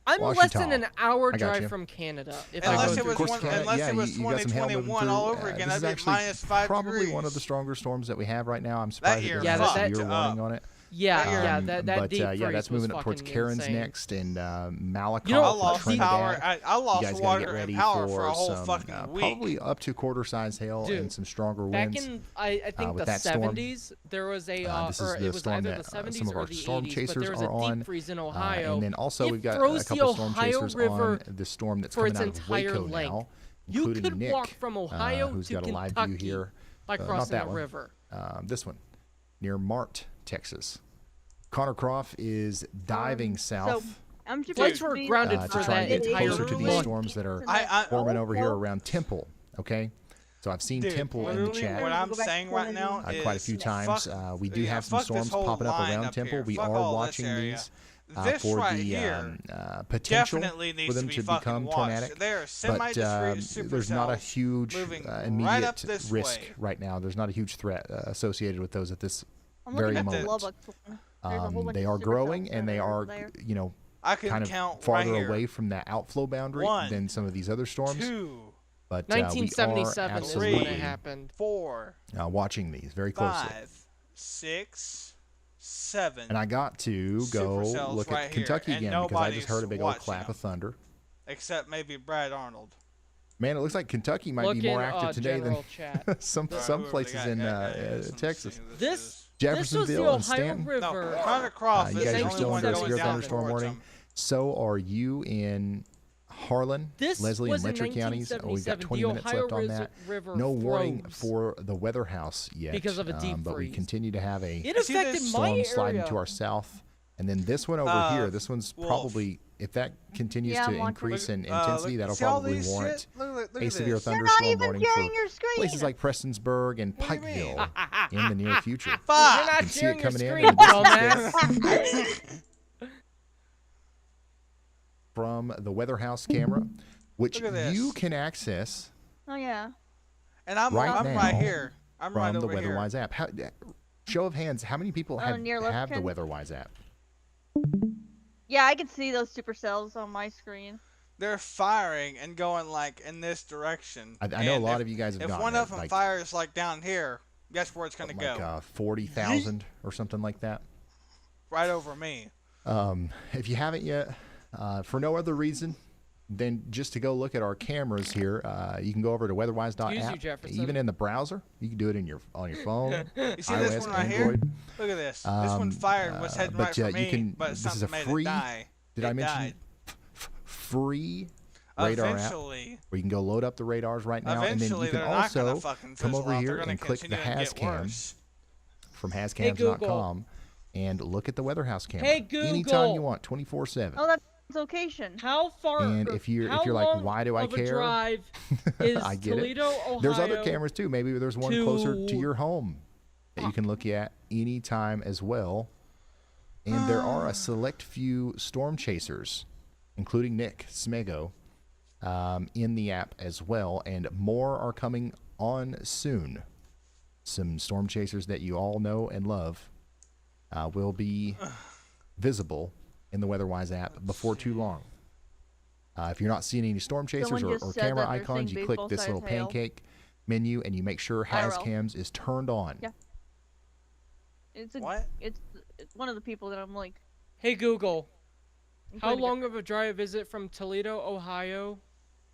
I'm less than Washita. an hour I got drive you. from Canada. If I Unless go it was through one, Canada. unless yeah, it was you got some hail moving 2021 all through. over again, This is that'd be actually minus 5 probably degrees. one of the stronger storms that we have right now. I'm surprised it year doesn't fucked have a severe up. warning on it. Yeah, yeah, that but deep yeah, freeze that's was moving up towards fucking Cairns insane. next, and Malakoff, You know, I and lost Trinidad. power. I You guys lost gotta get water ready and power for a whole some, fucking week. probably up to quarter-size hail Dude, and some stronger Back winds. in, I think with the that storm. 70s, there was a, This or is the it was storm either that the 70s some of or our the storm 80s, but chasers there was a are on. deep freeze in Ohio. And then also It we've got a froze the couple storm Ohio chasers River on the storm that's for coming its out of entire Waco length. now, You including could Nick, walk from Ohio who's to got a live Kentucky view here. by Not crossing that the one. river. This one, near Mart, Texas. Connor Croft is diving south I'm sure Flights were grounded to for try that and get entire closer to these month. storms that are I forming over here around Temple. Okay, so I've seen Dude, Temple in the literally chat what I'm Go back to saying right now is quite a few times. fuck- We do yeah, have some fuck this storms whole popping up line around up Temple. here. We Fuck are all this watching area. these This for right the here potential definitely needs for them to be to fucking become watched. tornadic. There are But semi-discrete there's not a supercells huge moving right immediate up this risk way. right now. There's not a huge threat associated with those at this I'm very looking at moment. the Lubbock one. There's a whole bunch They of are supercells growing and that they are, over there. you know, I can kind of count farther right here. away from that outflow boundary One, than some of these other storms. 2, But we are 1977 is when it absolutely happened. 4, watching these very closely. 5, 6, 7. And I got to go Supercells look right at here, Kentucky and again because I just heard a nobody's big old watching clap them. of thunder. Except maybe Brad Arnold. Man, it looks like Kentucky might Look be more in, active today than general chat. some Whoever they places got- in yeah, let me Texas. see who This is. this was the Jeffersonville and Ohio Stanton. River. No, Connor Croft You is guys the are only still one under a going severe down thunderstorm towards warning. them. So are you in Harlan, This Leslie, was and in Letcher counties? We've got 1977. 20 The minutes Ohio left on that. River No warning froze for the weather house yet. because of a deep but we freeze. continue to have a It See affected this my storm area. sliding to our south. And then this one over here, this one's Wolf. probably, if that continues Yeah, to I'm watching. increase in Look, intensity, that'll see all probably these warrant shit? Look a at severe this. thunderstorm even warning sharing for your screen. places like Prestonsburg and What do you mean? Pikeville in the near future. You're Fuck! not can see it sharing your coming in screen, and this dumbass. From the Weather House camera, which Look at this. you can access Oh yeah. And I'm Right right now, here. I'm right from the over here. WeatherWise app. Show of hands, how many people have near the Lufkin? WeatherWise app? Yeah, I can see those supercells on my screen. They're firing and going like in this direction. I know a And lot if- of you guys have If gotten one it, of them like, fires like down here, guess where it's gonna like go? 40,000 or something like that. Right over me. If you haven't yet, for no other reason than just to go look at our cameras here, you can go over to Use you, weatherwise.app. Jefferson. Even in the browser, you can do it on your phone, You see iOS, this one right Android. here? Look at this. This one fired was heading but, right for you me, can- but this is something a made free- it die. Did I It mention died. free radar app? Eventually, Where you can go load up the radars right now, and then eventually you can they're not gonna also fucking come fizzle over out. here They're gonna and click the continue to get Hascam worse. from Hey, hascams.com Google. and look at the Weather House camera Hey, Google. anytime you want, 24/7. Oh, that's location. How far? And or if you're how like, long why do I of a care? drive is I get it. Toledo, Ohio? There's other cameras too. Maybe there's one closer to to- your home that you can look at anytime as well. And there are a select few storm chasers, including Nick Smego, in the app as well. And more are coming on soon. Some storm chasers that you all know and love will be visible in the WeatherWise app before too long. If you're not seeing any storm chasers Someone or just said camera that they're icons, seeing you click this baseball-sized little hail. pancake menu and you make sure IRL. HazCams is turned on. Yeah. It's What? It's one of the people that I'm like. Hey Google, I'm how trying to get- long of a drive is it from Toledo, Ohio,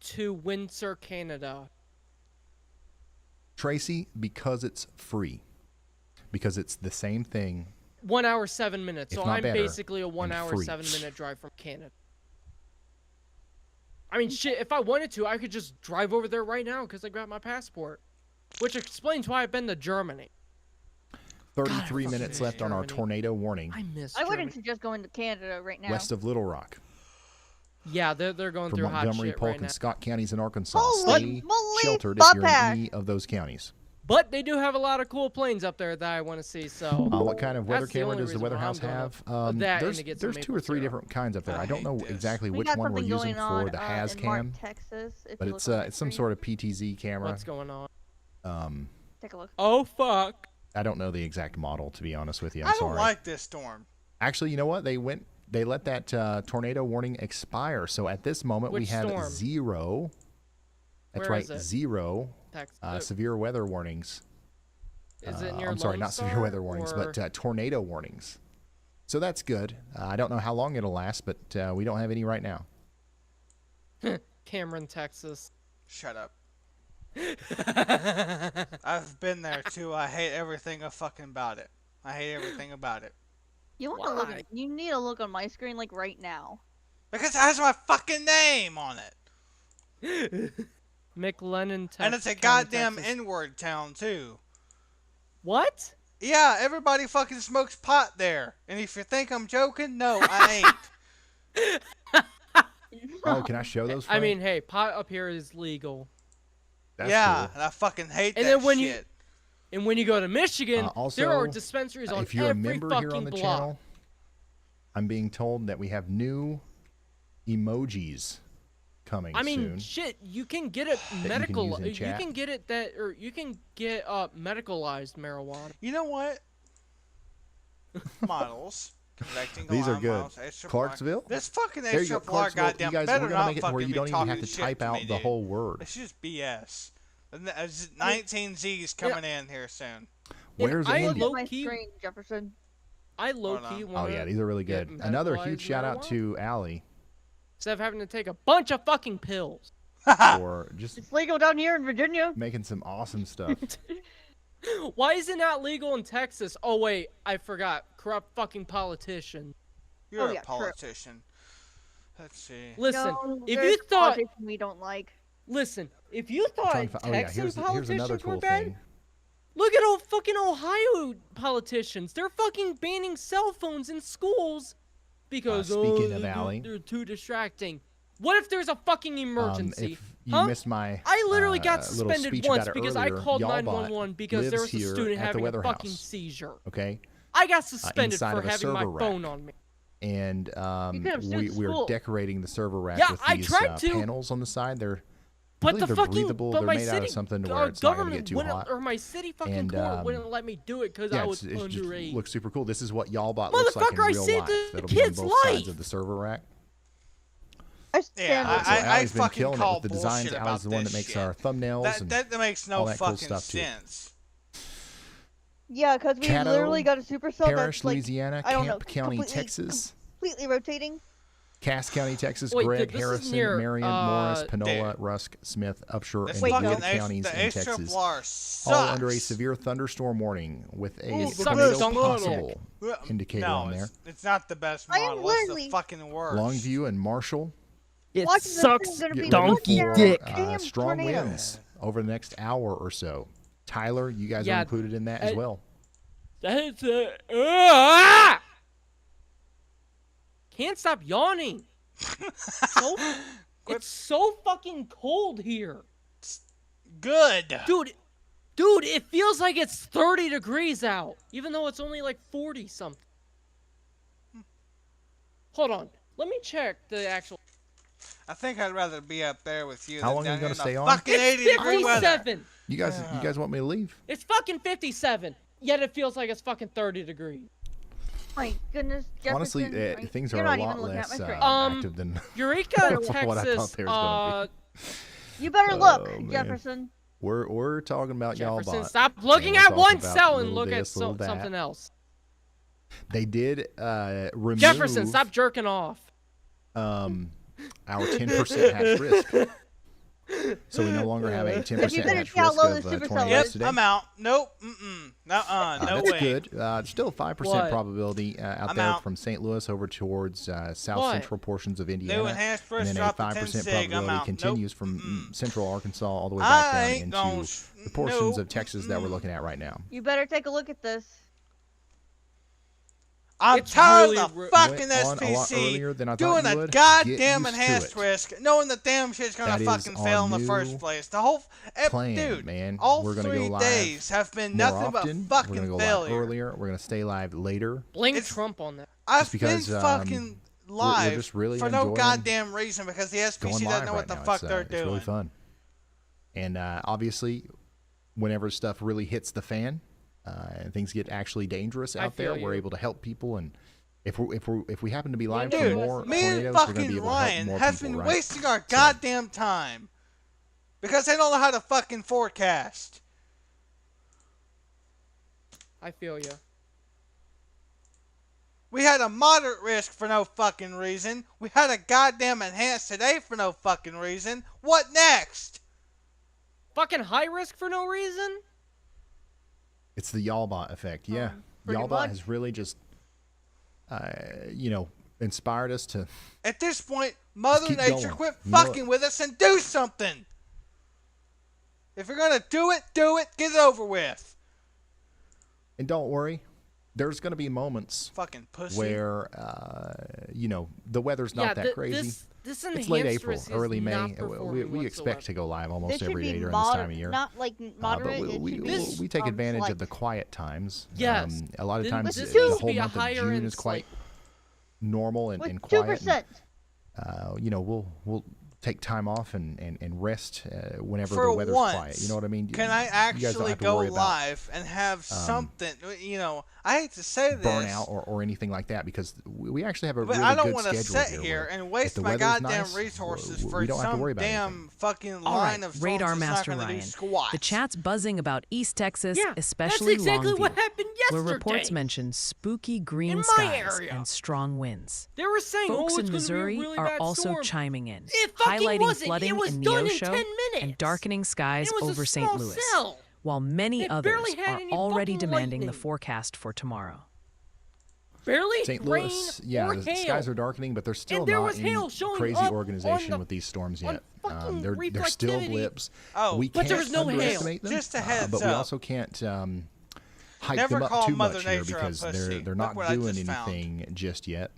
to Windsor, Canada? Tracy, because it's free. Because it's the same thing. 1 hour 7 minutes. If So not I'm better, basically a 1 and hour free. 7 minute drive from Canada. I mean, shit. If I wanted to, I could just drive over there right now because I grabbed my passport, which explains why I've been to Germany. 33 fucking minutes miss left on our Germany. tornado warning I miss. I wouldn't Germany. suggest going to Canada right now. west of Little Rock. Yeah, they're going For through hot Montgomery, shit Polk, right now. and Scott counties in Arkansas. Holy Stay moly, sheltered if you're Buckpack. in any of those counties. But they do have a lot of cool planes up there that I want to see. So What kind of weather That's the camera only does the reason Weather why I'm House going up. have? That and There's to get some there's two or maple three syrup. different kinds up there. I don't hate know this. exactly We which got one we're something using going for on the in HazCam, Martin, Texas. If but you it's look on the some screen. sort of PTZ camera. What's going on? Take a look. Oh fuck! I don't know the exact model, to be honest with you. I'm I don't sorry. like this storm. Actually, you know what? They let that tornado warning expire. So at this moment, we Which have storm? 0. That's Where right, is it? 0 Texas. severe weather warnings. Is it near I'm sorry, Lone not severe Star, weather warnings, or- but tornado warnings. So that's good. I don't know how long it'll last, but we don't have any right now. Cameron, Texas. Shut up. I've been there too. I hate everything fucking about it. I hate everything about it. You want to look Why? at You need to look on my screen like right now. Because it has my fucking name on it. McLennan, Texas. And it's a goddamn N-word town too. What? Yeah, everybody fucking smokes pot there. And if you think I'm joking, no, I ain't. Oh, can I show those? I mean, Frank? hey, pot up here is legal. That's yeah, cool. and I fucking hate And that then when shit. And when you go to Michigan, there are also, dispensaries on if you're a every member fucking here on the block. channel, I'm being told that we have new emojis coming I mean, soon. shit, you can get it can medical. use in You chat. can get it or you can get medicalized marijuana. You know what? Models. Collecting These are alarm good. models, extra Clarksville? This fucking There you go, extra Clarksville. goddamn You guys, better we're gonna not make it fucking where you be don't even have talking to shit type to out me, the dude. whole word. It's just BS. And there's 19 Z's coming in here soon. Where's I Andy? Look at my Low-key- screen, Jefferson. I low Hold key on. want. Oh yeah, these are really good. Another huge shout out to Allie Instead of having to take a bunch of fucking pills. for just It's legal down here in Virginia. making some awesome stuff. Why is it not legal in Texas? Oh wait, I forgot. Corrupt fucking politician. You're yeah, a true. politician. Let's see. Listen, No, if there's you thought, politicians we don't like. listen, if you thought Trying to fi- oh yeah, Texan here's politicians another were cool bad, thing. look at all fucking Ohio politicians. They're fucking banning cell phones in schools because speaking of Allie. they're too distracting. What if there's a fucking emergency? If you huh? missed my I literally got little suspended speech once about it because I earlier, called Y'allbot 911 because there lives was a here student at the having a Weather fucking House. seizure. Okay, I got suspended inside for of a having my server phone rack. on me. and could have sued we're school. decorating the server rack Yeah, with I these tried to. panels on the side. I But believe the they're fucking breathable. but They're my made out city of something to where it's not going to get government too wouldn't, hot. or my city fucking And, court wouldn't let me do it because Yeah, I was it just underage. looks super cool. This is what Y'allbot looks like in Motherfucker, I real saved life. the That'll be on kid's both sides life. of the server rack. I stand Yeah, with So you. I Allie's been fucking killing it call with the designs. bullshit Allie's the about one this that makes shit. our thumbnails and That makes no all that cool fucking stuff, too. sense. Yeah, because we Caddo literally got a supercell Parish, that's like Louisiana, I don't know, Camp County, completely- Texas, completely rotating. Cass County, Texas, Wait, Gregg, this is Harrison, near, Marion, Morris, dude. Panola, Rusk, Smith, Upshur, This and Wait, fucking Wood no. counties the in extra Texas, floor all sucks. under a severe thunderstorm warning with a Ooh, tornado sucks. possible Well, indicator no, on there. it's not the best I am model. It's the literally- fucking worst. Longview and Marshall, It Watching this thing's gonna get be ready donkey for, dick. Damn strong tornado. winds over the next hour or so. Tyler, you guys Yeah, are included in that as I- well. That's can't stop yawning. So, it's so fucking cold here. Good. Dude, it feels like it's 30 degrees out, even though it's only like 40 something. Hold on. Let me check the actual. I think I'd rather be up there with you. How than long are down you here gonna in the stay on? Fucking It's 80-degree weather. 57. You guys want me to leave? It's fucking 57. Yet it feels like it's fucking 30 degrees. My goodness, Jefferson. Honestly, like, things you're are not a even lot looking at less my screen. active than Eureka, what I thought Texas. they was gonna You better look, Oh, man. Jefferson. we're talking about y'all Jefferson, bot. stop looking And at we'll talk one about cell and little look at this, little that. something else. They did remove Jefferson, stop jerking off. our 10% hash risk. So we no longer have a 10% you better hash see how risk low of the supercell tornadoes Yep, is. today. I'm out. Nope. Nuh-uh. No That's way. good. Still 5% What? probability out I'm there out. from St. Louis over towards south What? central portions of New Indiana. enhanced And risk then a drop to 5% 10 sig. I'm probability out. continues Nope. from central Arkansas all the way back I down ain't gonna into sh- the portions nope. of Texas that we're looking at right now. You better take a look at this. I'm It's tired really of the ru- fucking Went on a lot earlier SPC than I thought doing you a would. goddamn Get used to enhanced it. risk, knowing the damn shit's gonna That is fucking our fail in the new first place. The whole plan, dude, man. all We're gonna go 3 live days have been More nothing often. but We're fucking gonna go failure. live earlier. We're gonna stay live later. Blame It's- Trump on that. I've because, been fucking we're live just really for no enjoying goddamn reason because the Going SPC live doesn't know right what the now. fuck It's, they're it's doing. really fun. And obviously, whenever stuff really hits the fan, and things get actually dangerous I out there, feel we're you. able to help people. And if we happen to be live Dude, for Dude, more me and tornadoes, we're going to be fucking able to help Ryan more have people, been right? wasting our goddamn time because they don't know how to fucking forecast. I feel you. We had a moderate risk for no fucking reason. We had a goddamn enhanced today for no fucking reason. What next? Fucking high risk for no reason? It's the Y'allbot effect. Yeah, pretty Y'allbot much. has really just, inspired us to. At this point, Mother keep Nature going. quit You know fucking with us and do something. If you're gonna do it, get it over with. And don't worry, there's going to be moments Fucking pussy. where the weather's not that crazy. This It's late enhanced April, risk is early May. not We performing expect to go live This almost should every be day during this time of year. not like moderate. But it we should be, we take advantage slight. of the quiet times. Yes. A lot of Then times this the needs to whole be a month of higher June end is quite slate. normal and With quiet. 2%. We'll take time off and rest whenever For the weather's once, quiet. You know what I mean? Can I You guys don't actually have to go worry about live and have something? I hate to say this, burnout or anything like that because we actually have a but really I don't good want to schedule sit here. here where and if waste the my weather's goddamn nice, resources we for don't have to some worry about damn anything. fucking All line right, of storms Radar that's not Master gonna do Ryan. squat. The chat's buzzing about East Texas, Yeah, especially that's exactly Longview, what happened where yesterday. reports mention spooky green In my skies area. and strong winds. They were saying, Folks oh, in it's Missouri gonna be a really are bad also storm. chiming in, It fucking highlighting wasn't. flooding It was in done in Neosho 10 minutes. and darkening skies It was over a St. small Louis, cell. while many It others barely had are any already fucking demanding the lightning. forecast for tomorrow. Barely St. rain Louis, yeah, or the hail. skies are darkening, but there's still And there not was hail any showing crazy up on organization the- with these storms on yet. fucking They're still reflectivity. blips. Oh, we But can't there was no hail. underestimate them, Just a heads but we up. also can't hype Never them up call too Mother much here Nature a because pussy. they're Look not what I doing just found. anything just yet.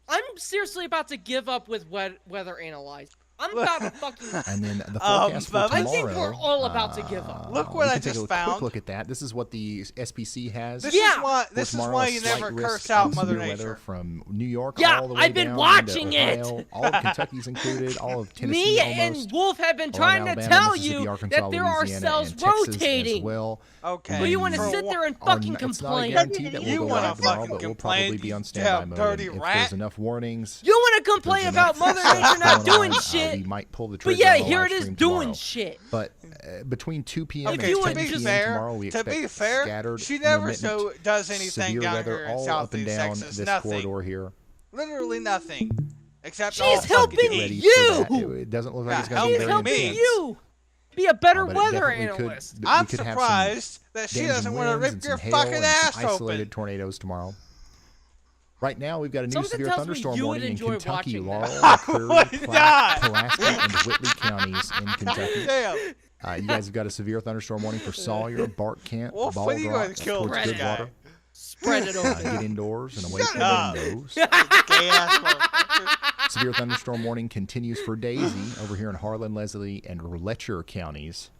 I'm seriously about to give up with weather analyzing. I'm about to fucking. And then the forecast for Bubba. tomorrow. I think we're all about to give up. Look what we I can take just a found. quick look at that. This is what the SPC has. This Yeah. is why. For This is tomorrow, why a you slight never risk curse out of Mother severe weather Nature. from New York Yeah, all the way I've been down watching into it. Ohio. All of Kentucky's included. All of Tennessee Me almost. and Wolf have been all of trying to Alabama, tell Mississippi, you Arkansas, that there are Louisiana, cells and Texas rotating. as well. Okay. But you want to For sit one- there and Are fucking n- it's not a complain. guarantee that You we'll go wanna live tomorrow, fucking but we'll complain, probably be you on standby damn mode. dirty And if rat. there's enough warnings, You want to if there's complain enough about Mother stuff Nature not going doing on, shit. we might pull the But trigger yeah, on a here live it is stream doing tomorrow. shit. But between 2 p.m. Okay, and If you 10 would p.m. just- tomorrow, we to be expect fair, scattered, she never intermittent, does anything severe down weather here in all up and Southeast down Texas. this Nothing. corridor here. Literally nothing. Except She's all helping fucking Get me. ready heat. You! for that. It doesn't look like it's Yeah, going to be She's very helping helping intense. you be a better But it weather definitely could- analyst. we I'm could have some surprised that she damaging doesn't want to winds rip and your some hail fucking and ass some isolated open. tornadoes tomorrow. Right now, we've got a new Something severe tells me thunderstorm you would warning in enjoy Kentucky, watching Laurel, that. McCreary, would not. Pulaski, and Whitley counties in Kentucky. Damn. You guys have got a severe thunderstorm warning for Sawyer, Bark Kent, Wolf, Bald when are you going Rock, to kill towards this guy? Goodwater. Spread it open. Get indoors and away Shut from the up. windows. Gay ass motherfucker. Severe thunderstorm warning continues for Daisy over here in Harlan, Leslie, and Letcher counties.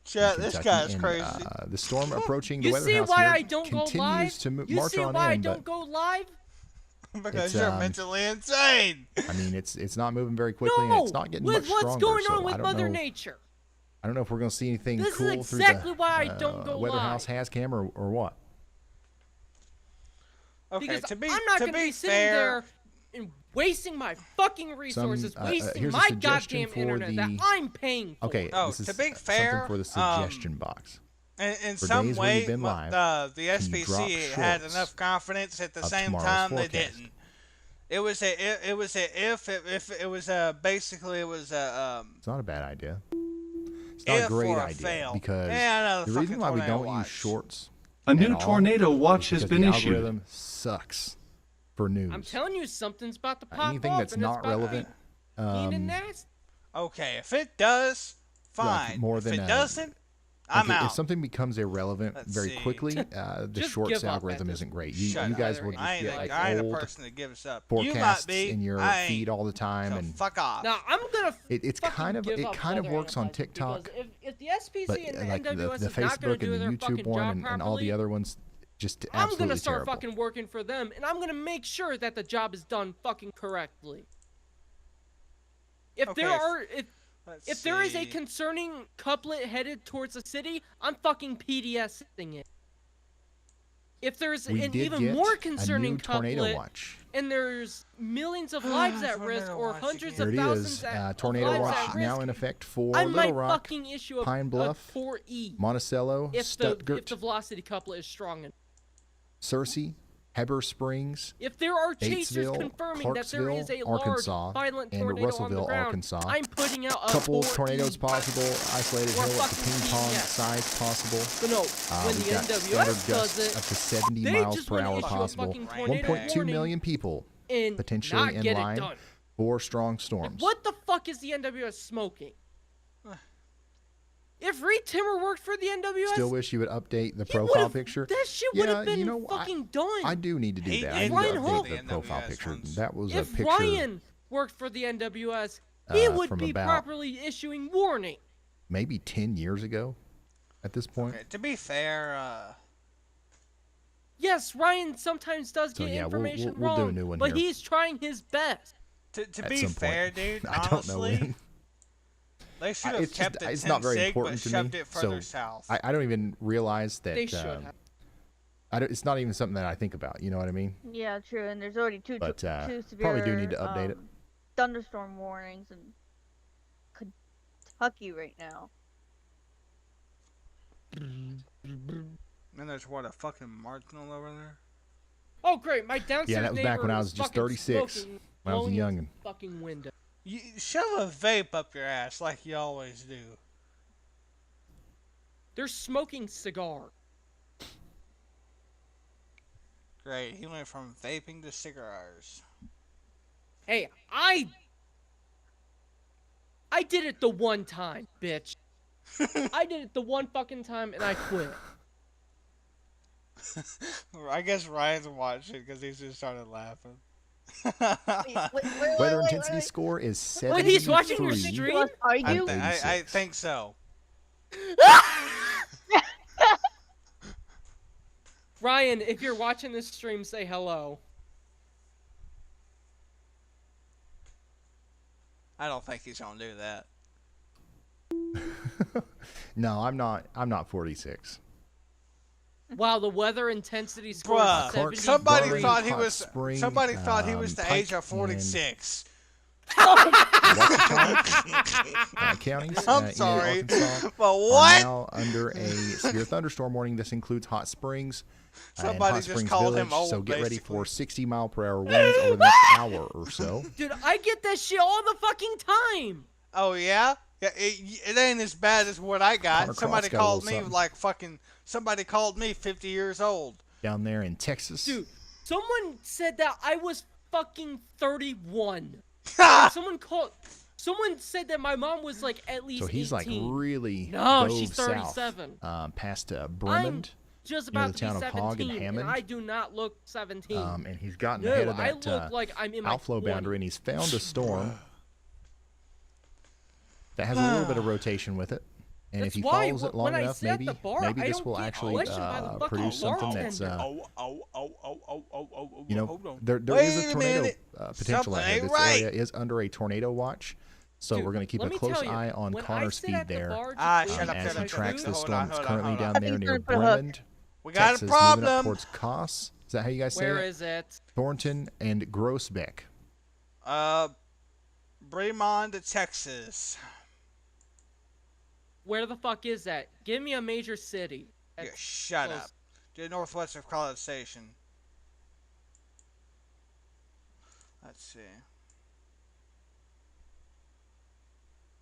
Shit, in this Kentucky. guy's And, crazy. The storm approaching the You weather see house why here I don't go continues live? to You march see on why I in, don't go live? Because it's, you're um, mentally insane. I mean, it's not moving very quickly, and No. it's not getting With much what's stronger. going so on with I don't Mother know. Nature? I don't know if we're going to see anything This is cool exactly through the why I don't go weather live. house has cam or what. Okay, Because to be I'm not to gonna be be sitting fair, there and wasting my fucking resources, wasting here's a my suggestion goddamn for internet that the- I'm paying for. Okay, Oh, this is to be something fair, for the suggestion box. in For some days where you've way, been live, the can you drop SPC had shorts enough confidence. At the of same tomorrow's time, they forecast? didn't. It was basically it was a It's not a bad idea. It's not a if great or a idea fail. because Yeah, the reason why we don't use shorts A new at all tornado watch is has because been the issued. algorithm sucks for news. I'm telling you, something's about to pop Anything off, that's and it's not about to be relevant, mean and nasty. Okay, if it does, fine. more if than it a- doesn't, I'm like, out. If something becomes irrelevant Let's very see. quickly, the Just shorts give up at algorithm this isn't great. Shut You guys up. will just I ain't, get like I ain't a old person that gives up. forecasts you might be. in your I ain't. feed all the time, So and fuck off. Now I'm gonna. it's fucking kind of give it up kind of weather works on analyzing, TikTok, because if the SPC but and the like the NWS is not gonna Facebook do and the their YouTube fucking one job and all the properly, other ones, just I'm absolutely gonna start terrible. fucking working for them, and I'm gonna make sure that the job is done fucking correctly. If Okay, there are Let's if there is a see. concerning couplet headed towards the city, I'm fucking PDSing it. If there's We an did even get more a concerning new tornado couplet, watch. and there's millions of lives at Tornado risk or watch hundreds Here of it thousands is. of Tornado lives watch at now risk, in effect for I Little might Rock, fucking issue a Pine Bluff, 4E Monticello, if Stuttgart, the velocity couplet is strong enough. Searcy, Heber Springs, If there are chasers Batesville, confirming that there is a Clarksville, Arkansas, large violent and tornado on the Russellville, ground, Arkansas. I'm putting out a couple 4E. tornadoes possible, isolated Or hail up to fucking ping pong PDS. size possible. But no, when We've the got NWS scattered does gusts it, up to 70 they miles just per wanna hour issue a possible. fucking tornado 1.2 warning million people and potentially not in get it line done. for strong storms. What the fuck is the NWS smoking? If Reed Timmer worked for the NWS, Still wish you would update the he profile would've- picture. that shit would have Yeah, been you know, fucking done. I do need to do He that. did I need Ryan to Holt. update the profile NWS picture. ones. That was a If picture. Ryan worked for the NWS, he would from be about- properly issuing warning. Maybe 10 years ago at this point. Okay, to be fair, Yes, Ryan sometimes does So, get yeah, information we'll do a wrong, new one but here. he's trying his best. to At be some fair, point. dude, I don't know honestly, when. they should have It's just- kept it it's not very 10 sig, important but to shoved me, it further so south. I don't even realize that. They should have. it's not even something that I think about. You know what I mean? Yeah, true. And there's already two But, severe probably do need to update it. thunderstorm warnings in Kentucky right now. And there's what, a fucking marginal over there? Oh great, my downstairs that was back when neighbor I is was just fucking 36, smoking, when I was a blowing his youngin'. Fucking window. You shove a vape up your ass like you always do. They're smoking cigar. Great, he went from vaping to cigars. Hey, I did it the one time, bitch. I did it the one fucking time and I quit. I guess Ryan's watching because he just started laughing. Weather intensity score is 73. Wait, he's watching your stream? Plus, are I, you? I think so. Ryan, if you're watching this stream, say hello. I don't think he's gonna do that. No, I'm not. I'm not 46. Wow, the weather intensity score Bruh, is 70. somebody Bury, thought he Hot was. Spring, Somebody thought he was the Pike, age of 46. Counties. I'm in sorry, Arkansas but are what? now under a severe thunderstorm warning. This includes Hot Springs. And Somebody Hot just Springs called Village, him old, so get ready basically. for 60 mile per hour winds over the next hour or so. Dude, I get that shit all the fucking time. Oh yeah? Yeah, it ain't as bad as what I got. Connor Somebody Cross got a called little me something. like fucking. Somebody called me 50 years old. Down there in Texas. Dude, someone said that I was fucking 31. Someone said that my mom was like at least So he's 18. like really No, dove she's south, 37. past Bremond just near about the to be town of Hogg and 17, and Hammond. I do not look 17. And he's gotten No, ahead of I that look like I'm in my outflow 20s. boundary, and he's found a storm that has a little bit of rotation with it. And That's if he why follows it long when I enough, sit at maybe the bar, maybe I this don't will get actually questioned by the fucking produce something that's bartender. you know, hold on. there Wait is a a tornado minute. potential out Something here. ain't This right. area is under a tornado watch, so Dude, we're going to keep let a me close tell you, eye on when I Connor's sit speed at the there. bar Ah, just shut up, As shut he up, tracks shut the up. storm that's Hold on, currently hold on. down I there think near he's gonna put a hook. Bremond, We got Texas, a moving up problem. towards Koss. Is that how you guys say Where it? is it? Thornton and Groesbeck. Bremond, Texas. Where the fuck is that? Give me a major city. Yeah, That's shut close. up. To the northwest of College Station. Let's see.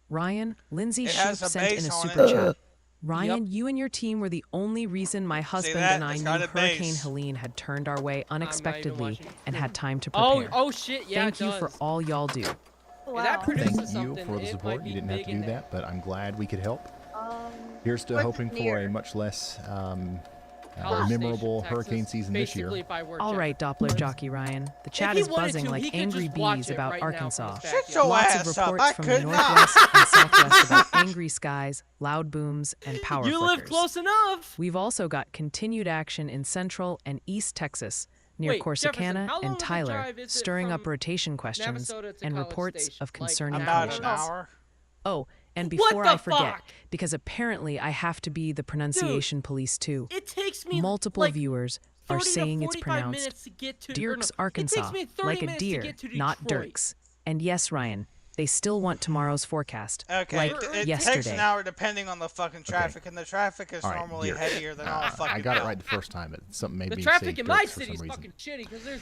Ryan, Lindsay It Shoop has a sent in base a on super it. chat. Ryan, you and your team were the only reason my husband that? and I It's knew got a Hurricane base. Helene had turned our way even unexpectedly watching. and had time to Oh, prepare. oh shit, yeah, Thank it you for does. all y'all do. Wow. that produces Thank you something, for the it support. might You be didn't have to big in do there. that, but I'm glad we could help. Um, Here's to where's hoping it for a near? much less College Station, memorable Texas, hurricane season this year. basically by where All Jeff right, Doppler lives. jockey Ryan. The chat he is wanted buzzing to, like he could angry just watch bees it about right now from his Arkansas. backyard. Shut your Lots ass of up. reports I from could the not. northwest and southwest about angry skies, loud booms, and power You live flickers. close enough. We've also got continued action in Central and East Texas, near Wait, Jefferson, Corsicana how long and of a Tyler, drive is it stirring up from rotation questions Navasota to and College reports Station? of Like concerning About an conditions. hour. Oh, and What before the I forget, fuck? because apparently I have to be the pronunciation police too. It takes me Multiple like viewers are 30 to saying it's 45 pronounced minutes to get to, or Dirks, no, Arkansas, It takes me 30 like a minutes to deer, get to not Detroit. Dirks. And yes, Ryan, they still want tomorrow's forecast, Okay, like it takes yesterday. an hour depending on the fucking traffic, and the traffic is All right, normally dear. heavier than all fucking I got it hell. right the first time, but something made The me traffic say in my Dirks for city is some reason. fucking shitty because there's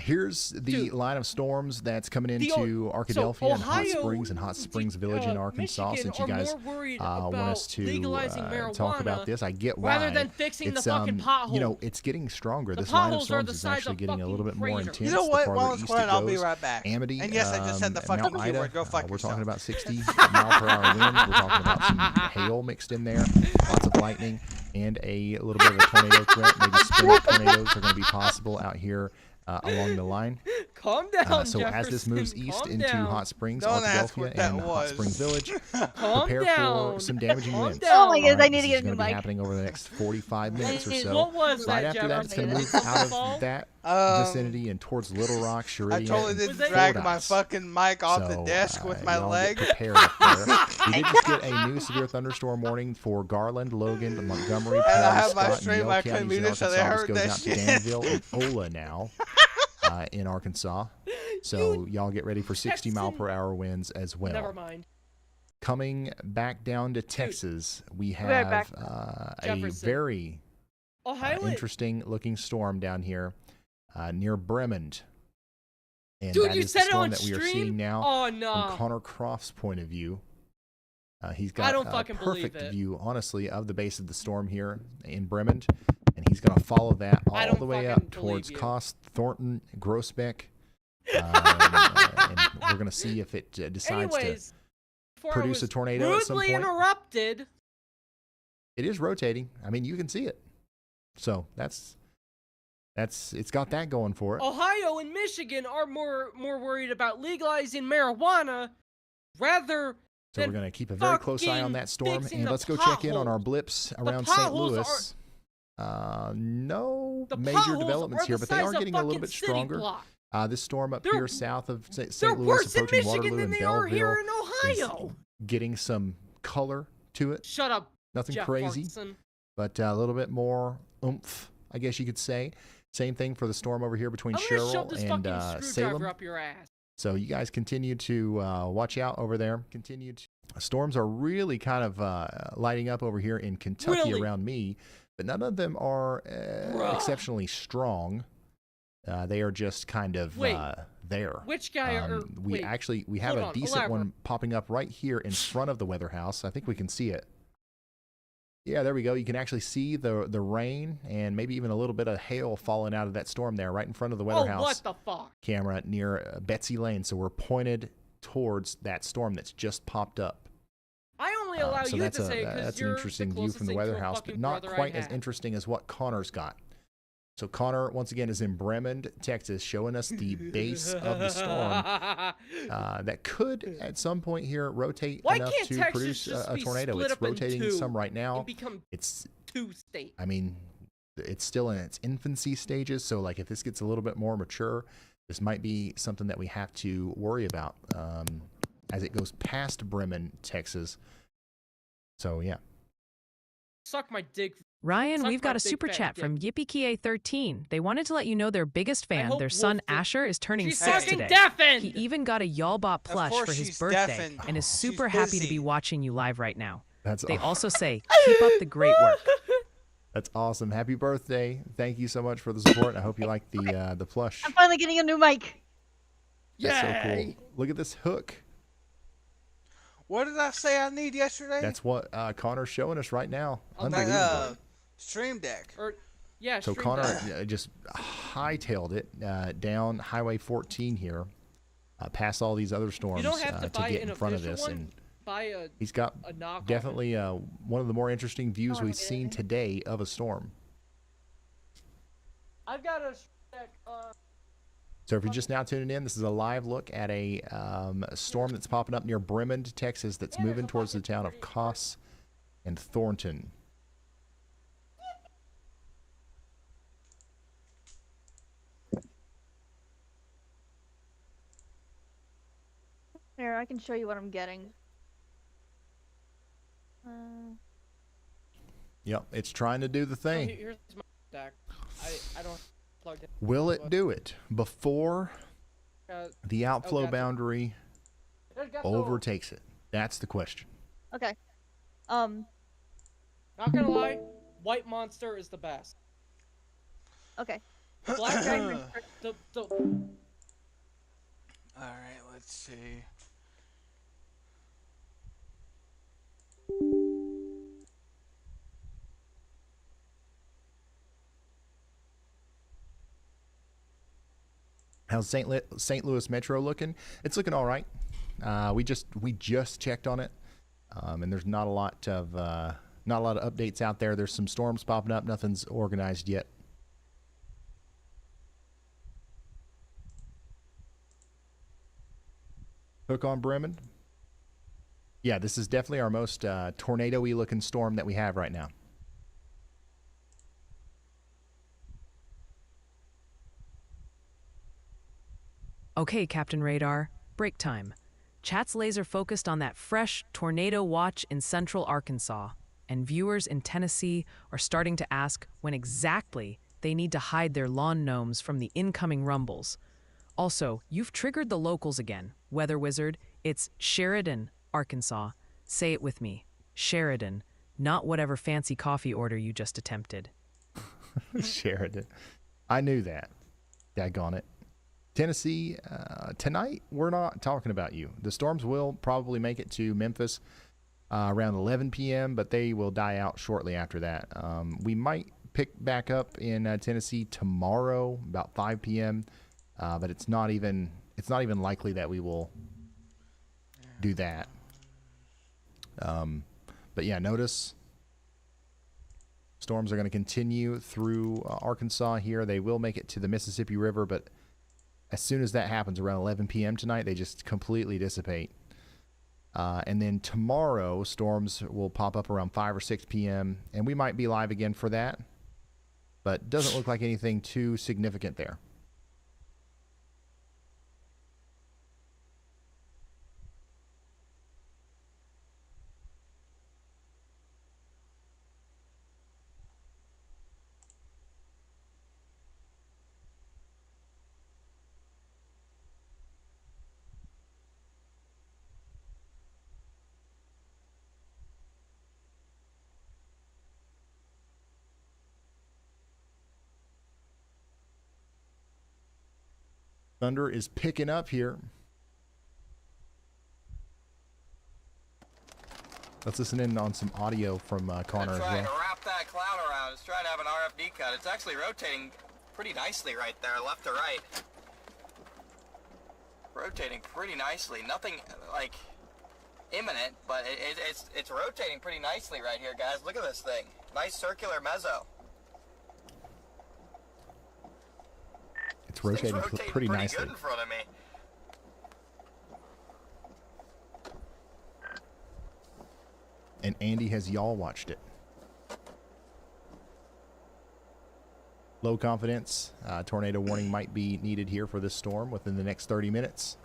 Here's the Dude. line of storms that's coming The o- into so Arkadelphia and Hot Ohio, Springs and Hot Springs Village in Arkansas. Michigan Since you are guys more worried want about us to legalizing talk marijuana about this, I get why. rather than fixing the It's, fucking potholes. You know, it's getting stronger. The This line of potholes are storms the is size actually of getting a little bit fucking more craters. intense. You know the what? farther While it's east quiet, it I'll be goes. right back. Amity, And yes, I just said the fucking Mount Q Ida, word. Go fuck we're talking yourself. about 60 mile per hour winds. We're talking about some hail mixed in there, lots of lightning, and a little bit of a tornado threat. Maybe sprint tornadoes are going to be possible out here along the line. calm down. So as this moves Jefferson, east calm into down. Hot Springs, Don't ask Arkadelphia, what that and Hot was. Springs Village, Calm prepare down. for some damaging Calm winds. down. Oh my goodness, Alright, I need to this get is a going new to be mic. happening over the next 45 minutes or so. What was Right that, after that, it's going to Jefferson? move out Fall? of that Um, vicinity and towards Little Rock, Sheridan, I totally and didn't that- drag Fordyce. my fucking mic off the So, desk with my y'all leg. Get prepared up there. We did just get a new severe thunderstorm warning for Garland, Logan, Montgomery, And I Perry, have my Scott, and stream, Yale I couldn't counties in mute it, so they Arkansas. heard This goes that out to shit. Danville and Ola now in Arkansas. So y'all get ready for 60 mile per hour winds as well. Never mind. Coming back down to Texas, we Be right back. have a Jefferson. very Ohio. interesting looking storm down here near Bremond. And Dude, that you is said the it storm on that we are stream? seeing now Oh from no. Connor Croft's point of view. He's I got don't a fucking believe perfect it. view, honestly, of the base of the storm here in Bremond. And he's going to follow that I all don't the way fucking up believe towards you. Cost, Thornton, Groesbeck. And we're going to see if it decides Anyways, before I produce a was tornado at some rudely point. interrupted. to. It is rotating. I mean, you can see it. So it's got that going for it. Ohio and Michigan are more worried about legalizing marijuana rather So we're than going to keep a very close eye on fucking that storm, fixing and the let's go check in on our potholes. blips The around St. potholes Louis. No the major potholes developments are here, the but they size are of getting a little fucking bit city stronger. blocks. This storm up They're- here south of They're St. Louis, worse in approaching Michigan Waterloo than and they are Belleville, here in is Ohio. getting some color to it. Shut up, Nothing Jeff crazy, Bartson. but a little bit more oomph, I guess you could say. Same thing for the storm over here between I'm gonna shove Sherrill this and fucking screwdriver Salem. up your ass. So you guys continue to watch out over there. Storms are really kind of lighting up over here in Kentucky Really? around me, but none of them are Bruh. exceptionally strong. They are just kind of Wait, there. Which guy are? We wait, we have hold a on, decent elaborate. one popping up right here in front of the weather house. I think we can see it. Yeah, there we go. You can actually see the rain and maybe even a little bit of hail falling out of that storm there right in front of the weather Oh, house what the fuck? camera near Betsy Lane. So we're pointed towards that storm that's just popped up. I only allow So you that's to say it because that's an you're interesting the view closest from the thing weather to a house, but fucking not brother I quite as have. interesting as what Connor's got. So Connor, once again, is in Bremen, Texas, showing us the base of the storm that could, at some point here, rotate Why enough can't to Texas produce just a be tornado. split It's up in rotating two some right now. and become It's, two states? I mean, it's still in its infancy stages. So, like, if this gets a little bit more mature, this might be something that we have to worry about as it goes past Bremen, Texas. So, yeah. Suck my dick. Ryan, Suck we've my got a big super fat chat dick. from YippieKA13. They wanted to let you know their biggest fan, hope their son Wolf- Asher, is turning She's 6 fucking today. deafened! He even got a Yallbot plush course for his she's birthday deafened. and is She's super happy to busy. be watching you live right now. That's They aw- also say, keep up the great work. That's awesome. Happy birthday. Thank you so much for the support. I hope you like the plush. I'm finally getting a new mic. That's so Yay! cool. Look at this hook. What did I say I need yesterday? That's what Connor's showing us right now. On that, Unbelievable. Stream Deck. Or, yeah, So Stream Connor Deck. just hightailed it down Highway 14 here, past all these other storms You don't have to buy get an in front of official this. one. And Buy a he's got knockoff. definitely one of the more interesting views Oh, we've okay. seen today of a storm. I've got a deck. So if you're just now tuning in, this is a live look at a storm that's popping up near Bremen, Texas, that's moving towards the town of Koss and Thornton. Here, I can show you what I'm getting. Yep, it's trying to do the thing. Here's my deck. I don't plug it. Will it do it before the outflow gotcha. boundary overtakes it? That's the question. Okay. Not gonna lie, White Monster is the best. Okay. Black Dragon, the Alright, let's see. How's St. Louis Metro looking? It's looking all right. We just checked on it, and there's not a lot of updates out there. There's some storms popping up. Nothing's organized yet. Hook on Bremen. Yeah, this is definitely our most tornado-y looking storm that we have right now. Okay, Captain Radar, break time. Chat's laser focused on that fresh tornado watch in central Arkansas, and viewers in Tennessee are starting to ask when exactly they need to hide their lawn gnomes from the incoming rumbles. Also, you've triggered the locals again. Weather Wizard, it's Sheridan, Arkansas. Say it with me. Sheridan, not whatever fancy coffee order you just attempted. Sheridan. I knew that. Daggone it. Tennessee, tonight, we're not talking about you. The storms will probably make it to Memphis around 11 p.m., but they will die out shortly after that. We might pick back up in Tennessee tomorrow, about 5 p.m., but it's not even likely that we will do that. But yeah, notice storms are going to continue through Arkansas here. They will make it to the Mississippi River, but as soon as that happens around 11 p.m. tonight, they just completely dissipate. And then tomorrow, storms will pop up around 5 or 6 p.m., and we might be live again for that, but doesn't look like anything too significant there. Thunder is picking up here. Let's listen in on some audio from Connor as Trying well. to wrap that cloud around. Let's try to have an RFD cut. It's actually rotating pretty nicely right there, left to right. Rotating pretty nicely. Nothing like imminent, but it's rotating pretty nicely right here, guys. Look at this thing. Nice circular mezzo. It's rotating, pretty nicely. Good in front of me. And Andy, has y'all watched it? Low confidence. Tornado warning might be needed here for this storm within the next 30 minutes.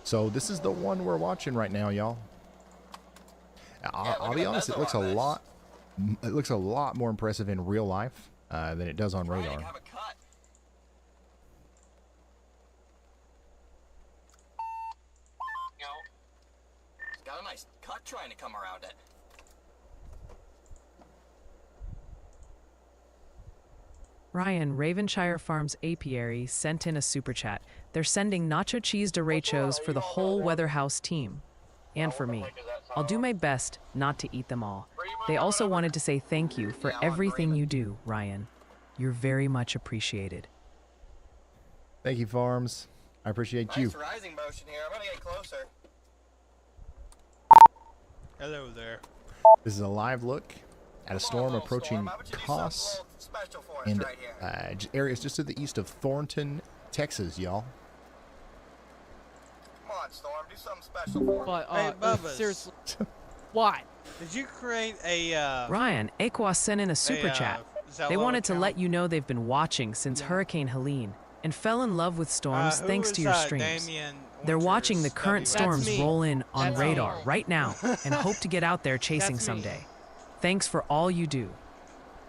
So this is the one we're watching right now, y'all. I'll be honest, it looks a lot. It looks a lot more impressive in real life than it does on radar. Have a cut. It's got a nice cut trying to come around it. Ryan, Ravenshire Farms Apiary sent in a super chat. They're sending nacho cheese derechos for the whole Weather House team. And for me. I'll do my best not to eat them all. They also wanted to say thank you for everything you do, Ryan. You're very much appreciated. Thank you, Farms. I appreciate you. Nice rising motion here. I'm gonna get closer. Hello there. This is a live look at a storm approaching How about you do Koss something a little special for us and right here? areas just to the east of Thornton, Texas, y'all. Come on, Storm. Do something special for us. But Hey, Bubba. seriously, what? Did you create a Ryan, Aqua sent in a super chat. They wanted to let you know they've been watching since Hurricane Helene and fell in love with storms thanks to your streams. They're watching the current storms me. roll in on That's radar me. right now and hope to get out there chasing That's me. someday. Thanks for all you do.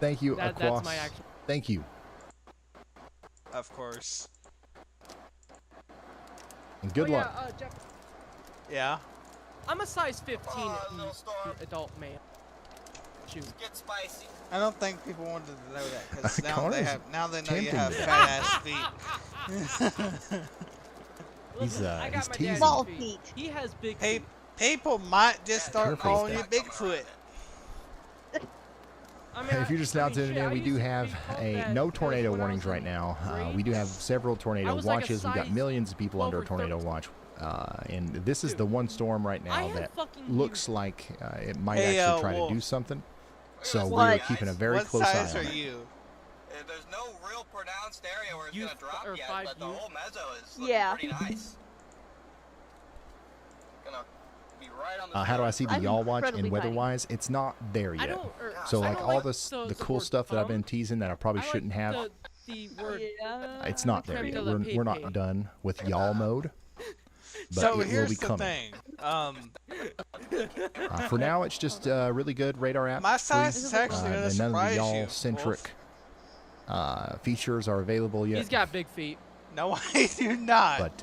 Thank you, That's Aquas. my action. Thank you. Of course. And good Oh, yeah, luck. Jeff, Yeah. I'm a size 15 Come on, little Storm. adult male. Shoot. Get spicy. I don't think people wanted to know that because now Connor's they know you tempting have me. fat ass feet. Listen, He's I got he's my teasing. daddy's Ball feet. feet. He has big Hey, feet. people might just start Perfect. calling you Bigfoot. I mean, If you're just now tuning in, we do have no tornado warnings right now. We do have several tornado was like a watches. We've got size millions of people under a 12 or tornado 13. watch. And this is the one storm right I now have that fucking looks huge- like it might Hey, actually try Wolf. to do something. So What? we're What? keeping a very What close eye size on are it. you? There's no real pronounced area where it's Youth gonna drop or yet, 5 but the youth? whole mezzo is looking Yeah. pretty nice. Gonna be right on the How do I see the I'm y'all watch incredibly and tiny. weather-wise? It's not there I yet. don't. So I like don't all like this, the the cool word stuff that I've been thumb. teasing that I probably I like shouldn't have. The word. Yeah. It's not there creme yet. de la We're not pepe. done with y'all mode, but So it will here's be the coming. thing. For now, it's just really good radar app. My size free. is actually gonna and none of the surprise you, y'all-centric features are available yet. He's got big feet. No, I do not. But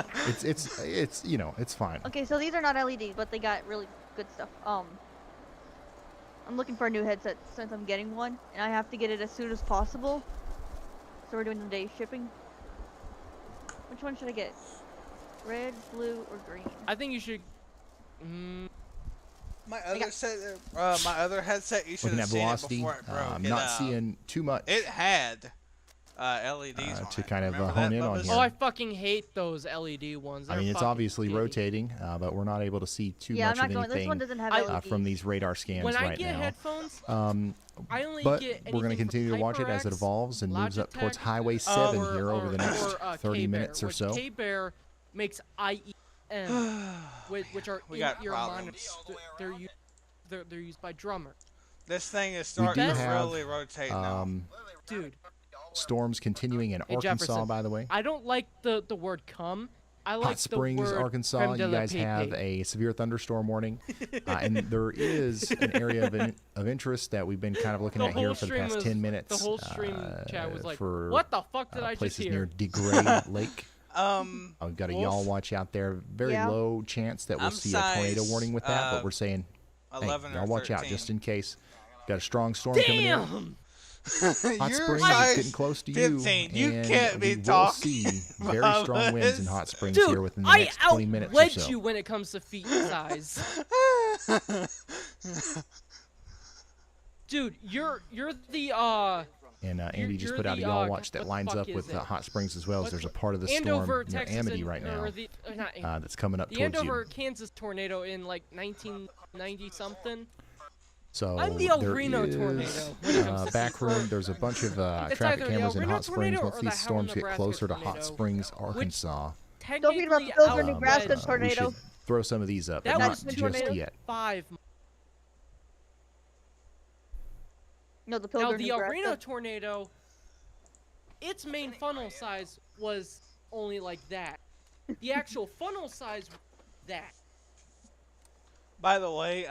it's you know, it's fine. Okay, so these are not LEDs, but they got really good stuff. I'm looking for a new headset since I'm getting one, and I have to get it as soon as possible. So we're doing the day shipping. Which one should I get? Red, blue, or green? I think you should. my other headset, you should Looking have at seen velocity, it before it broke. I'm It, not seeing too much. It had LEDs on to it. kind of, Remember hone that, in on Bubba's? here. Oh, I fucking hate those LED ones. I They're mean, it's fucking obviously shitty. rotating, but we're not able to see too Yeah, much I'm of not going. This one anything doesn't have I- LEDs. from these radar scans When I right get now. headphones, I only But get we're going to anything continue to from watch it as it HyperX, evolves and moves up towards Logitech, Highway 7 or- here over the next or, 30 K-Bear, minutes or which so. K-Bear makes IEM, which are We got in-ear problems. monitors. They're used by drummers. This thing is We do starting to have really rotate now. Dude, storms continuing in Hey, Arkansas, Jefferson, by the way. I don't like the word "come." I like Hot Springs, the word Arkansas, creme de you la guys have pepe. a severe thunderstorm warning. And there is an area of interest that we've been kind of looking The at here whole for the stream past was- 10 minutes. The whole stream chat was like, for "What the fuck did I just places hear?" near DeGray Lake. We've got a Wolf, y'all watch out there. Very Yeah. low chance that we'll I'm see a tornado size, warning with that, but we're saying, hey, 11 or y'all watch out 13. just in case. Got a strong storm coming in. Damn! Hot You're Springs is size getting close to 15. you. You and can't be we will talking see very strong winds in Hot Springs Dude, here within the I next 20 minutes or outwed so. you when it comes to feet size. Dude, you're the And Andy just you're put out a the, y'all watch that what the lines fuck up with is it? Hot Springs as well. As What's there's a the- part of the storm Andover, near Texas, Amity and- right now or the, not Andover. that's coming up The towards Andover, you. Kansas tornado in like 1990 something. So I'm the El there Reno is, tornado when it comes to back sea room. fur. There's a bunch of It's traffic either the cameras in El Reno Hot Springs. tornado Once or these the storms get Howell, closer to Nebraska Hot Springs, tornado, which Arkansas, Don't forget about the technically Pilsner, out Nebraska west, tornado. we should throw some of these up, That but was not the just tornado? yet. 5. No, the Now Pilsner, the El Nebraska. Reno tornado, its main funnel size was only like that. The actual funnel size, that. By the way,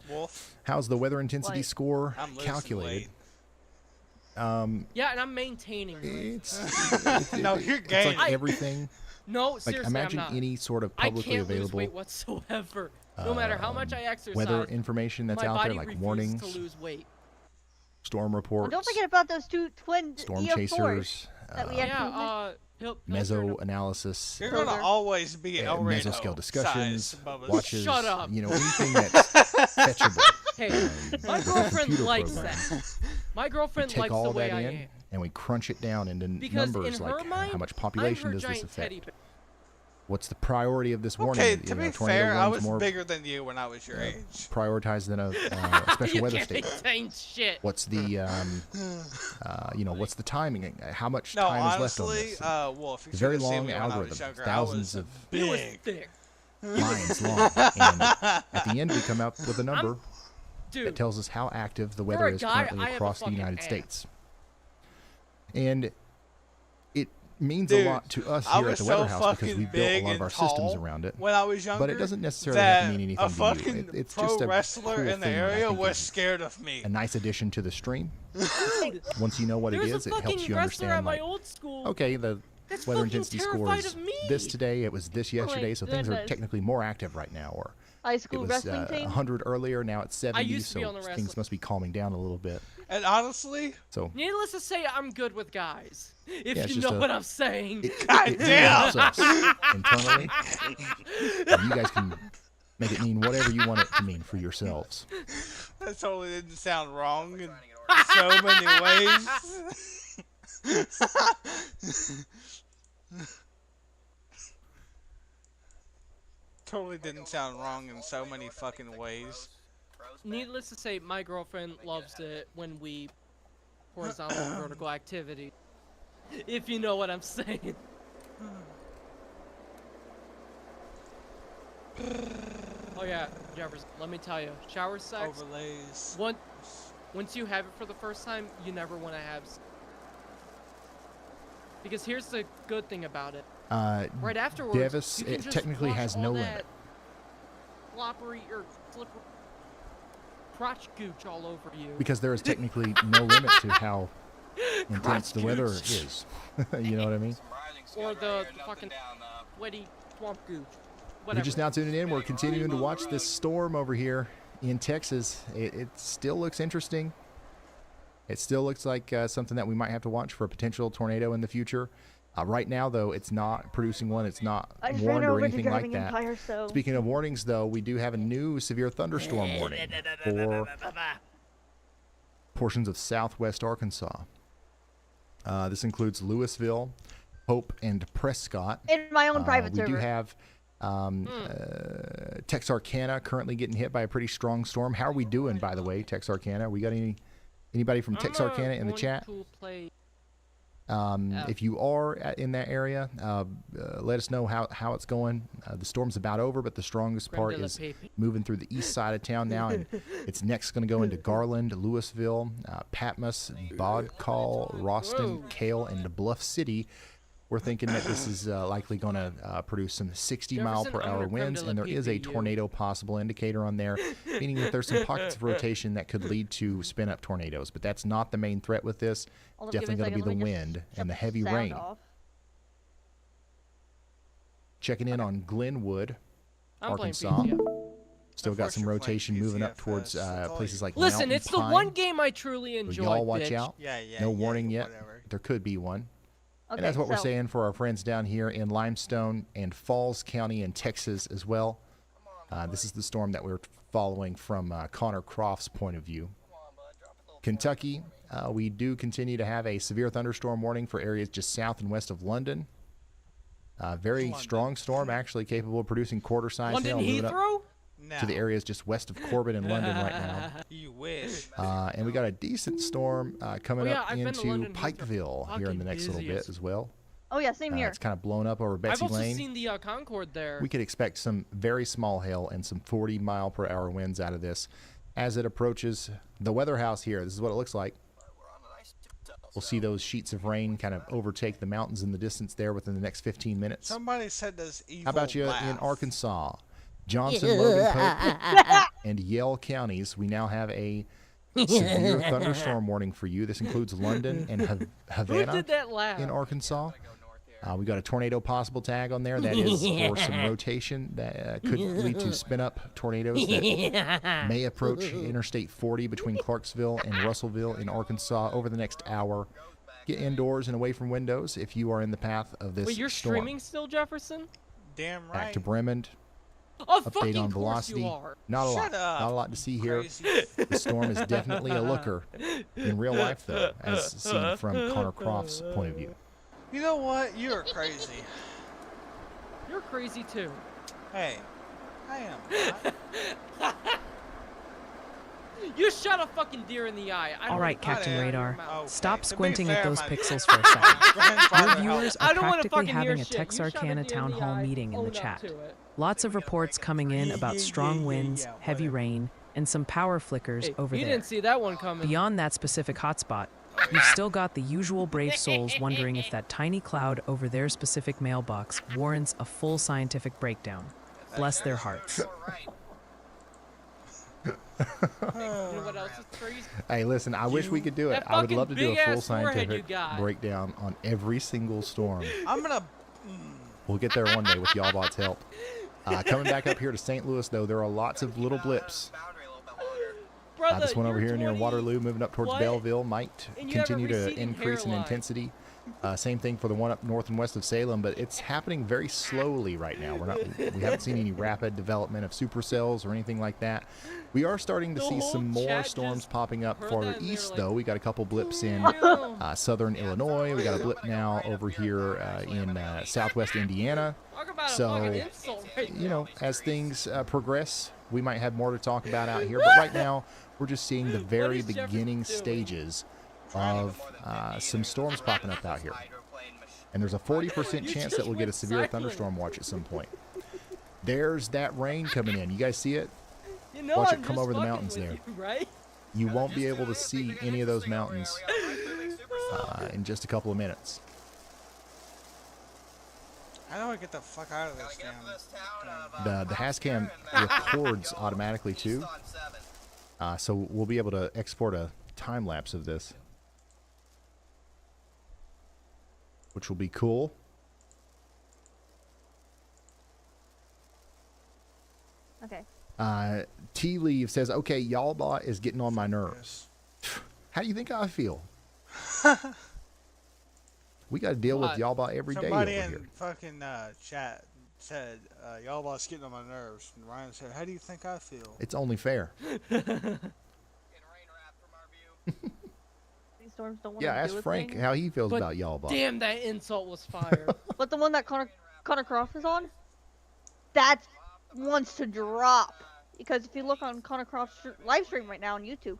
Wolf, How's the weather intensity Like, score I'm losing calculated? weight. Yeah, and I'm maintaining. weight. It's No, you're it's gay. like everything. No, Like seriously, imagine I'm not. any sort of I publicly can't lose available weight whatsoever. No matter how much I exercise, weather information that's my out body there, like refuses warnings, to lose weight. storm Well, reports, don't forget about those two twin storm EF4s chasers, that we had Yeah, meso analysis, You're gonna Pilsner. always be El Reno mesoscale discussions, size, Bubba. watches, Shut up. you know, anything that's fetchable. Hey, my girlfriend computer likes program. that. My We girlfriend take likes all the of way that I in am. and we crunch it down into Because numbers in like her mind, how much I'm population her does this giant teddy affect? bear. What's the priority of this warning? Okay, You to know, be tornado fair, I warning's was more bigger than you when I was your age. prioritized than a special You weather can't state. maintain shit. What's the you know, what's the timing? How much No, time is left on honestly, this? Wolf, you It's a very should've seen long me when I was algorithm, younger. thousands I of was He was big. thick. lines long, and at the end we come up with a number that Dude, tells us how active the For weather a is guy, currently I have a across the fucking United ass. States. And it means Dude, a lot to us I here at was the so Weather House because fucking we've built a big lot of and our systems tall around it. when I was younger. But it doesn't necessarily have to that mean anything a to fucking you. It's pro just a wrestler cool in the thing that I area think was is scared of me. a nice addition to the stream. Once you know what it there's is, a it fucking helps you wrestler at understand. my Like, old school. okay, the That's weather fucking intensity score terrified is of me. this today. It was this yesterday, so things are goodness. technically more active right now. Or high it school was wrestling team. 100 earlier, now it's 70. used to be on the so wrestling- things must be calming down a little bit. And honestly, So Needless to say, I'm good with guys. If Yeah, it's you just know a- what I'm saying. it damn! helps us internally. And you guys can make it mean whatever you want it to mean for yourselves. that totally didn't sound wrong in so many ways. Totally didn't sound wrong in so many fucking ways. Needless to say, my girlfriend loves it when we horizontal and vertical activity. If you know what I'm saying. Oh yeah, Jefferson, let me tell you, shower sex, Overlays. once you have it for the first time, you never want to have because here's the good thing about it. Right afterwards, Davis, you can it just technically wash has all no that limit. Sloppery or slippery crotch gooch all over you. Because there is technically no limit to how intense the weather gooch. is. You know what I mean? Or the fucking sweaty swamp gooch. If Whatever. you're just now tuning in, we're continuing to watch this storm over here in Texas. It still looks interesting. It still looks like something that we might have to watch for a potential tornado in the future. Right now, though, it's not producing one. It's not I just ran warned or over to anything like driving that. Empire, so Speaking of warnings, though, we do have a new severe thunderstorm warning for portions of southwest Arkansas. This includes Louisville, Hope, and Prescott. in my own private We server. do have Texarkana currently getting hit by a pretty strong storm. How are we doing, by the way, Texarkana? We got anybody from Texarkana in the going chat? to play- If you are in that area, let us know how it's going. The storm's about over, but the strongest part Brenda is LaPape. moving through the east side of town now, and it's next going to go into Garland, Louisville, Patmos, Bodcall, Roston, Whoa. Cale, and Bluff City. We're thinking that this is likely going to produce some 60 mile per Jefferson, I'm hour gonna winds, Brenda and there is a LaPape you. tornado possible indicator on there, meaning that there's some pockets of rotation that could lead to spin up tornadoes. But that's not the main threat with this. Hold on, give me Definitely a going to be second, the let me just wind shut and the the heavy sound rain. off. Checking in on Glenwood, I'm playing Arkansas. PTO. Still got some Unfortunately, rotation moving up PCFS, towards that's all places you- like Listen, Mountain it's the Pine. one game I truly So enjoy. y'all watch bitch. out. Yeah, yeah. No yeah, warning yet. Whatever. There could be one. Okay, And that's what we're so- saying for our friends down here in Limestone and Falls County in Texas as well. This is the storm that we're following from Connor Croft's point of view. Kentucky, we do continue to have a severe thunderstorm warning for areas just south and west of London. Very strong storm, actually capable of producing quarter-size London hail moving up Heathrow? No. to the areas just west of Corbin and London right now. You wish. And we got a decent storm coming Oh, yeah, up I've been to into London Heathrow. Pikeville here in the Fucking next little busy bit as- as well. Oh yeah, same here. It's kind of blown up over Betsy I've also Lane. seen the Concorde there. We could expect some very small hail and some 40-mile-per-hour winds out of this as it approaches the weather house here. This is what it looks like. We'll see those sheets of rain kind of overtake the mountains in the distance there within the next 15 minutes. Somebody said this evil How about you in laugh. Arkansas? Johnson, Logan, Pope, and Yell counties, we now have a severe thunderstorm warning for you. This includes London and Who Havana did that laugh? in Arkansas. We got a tornado possible tag on there. That is for some rotation that could lead to spin-up tornadoes that may approach Interstate 40 between Clarksville and Russellville in Arkansas over the next hour. Get indoors and away from windows if you are in the path of this Wait, you're storm. streaming still, Jefferson? Damn right. Back to Bremond. Oh, Update fucking on course velocity. you are. Not a lot. Shut up, Not a lot to see here. Crazy. The storm is definitely a looker in real life, though, as seen from Connor Croft's point of view. You know what? You're crazy. You're crazy too. Hey, I am not. You shot a fucking deer in the eye. I All don't right, want Captain Okay. Radar. Okay, Stop to be squinting at fair, those my- pixels for a second. Grandfather Your viewers helped. I are don't want to practically fucking hear having a shit. You shot a Texarkana deer Town in the Hall eye, meeting in the own up chat. to it. Lots of reports coming in about strong winds, yeah, heavy whatever. rain, and some power flickers Hey, over you there. didn't see that one coming. Beyond that specific hotspot, you've still got the usual brave souls wondering if that tiny cloud over their specific mailbox warrants a full scientific breakdown. Bless their hearts. You know what else is crazy? Hey, listen, I wish we could do it. That I would love to fucking do a full big-ass forehead you scientific got. breakdown on every single storm. I'm gonna. We'll get there one day with y'allbot's help. Coming back up here to St. Louis, though, there are lots of little blips. Boundary a little bit longer. Brother, This one over you're here near 20 Waterloo, moving up towards what? Belleville, might And you have a continue to receding increase in hairline. intensity. Same thing for the one up north and west of Salem, but it's happening very slowly right now. We haven't seen any rapid development of supercells or anything like that. We are starting to The see whole some more chat storms just popping up heard farther that and they were east, like, though. We got a couple blips in "Ew." southern Illinois. We got a blip now over here in southwest Indiana. Talk about So, a fucking insult right You know, as things progress, we might have more to talk about out here. But right now, we're just seeing the very is Jefferson beginning doing? stages of some storms popping up out here. And there's a 40% You chance just that we'll get a went severe silent. thunderstorm watch at some point. There's that rain coming in. You guys see it? You know Watch I'm it come just over the fucking mountains with there. you, right? You won't be able to see any of those mountains in just a couple of minutes. How do I get the fuck out of this damn? The Hascam records automatically too, so we'll be able to export a time lapse of this, which will be cool. Okay. Tea Leaf says, "Okay, y'allbot is getting on my nerves." How do you think I feel? We got to deal with What? y'allbot every day Somebody over in here. fucking chat said, y'all boss getting on my nerves. And Ryan said, how do you think I feel? It's only fair. These storms don't want Yeah, to ask do a Frank thing. how he feels But about y'allbot. Damn, that insult was fire. But the one that Connor Croft is on, that wants to drop. Because if you look on Connor Croft's live stream right now on YouTube,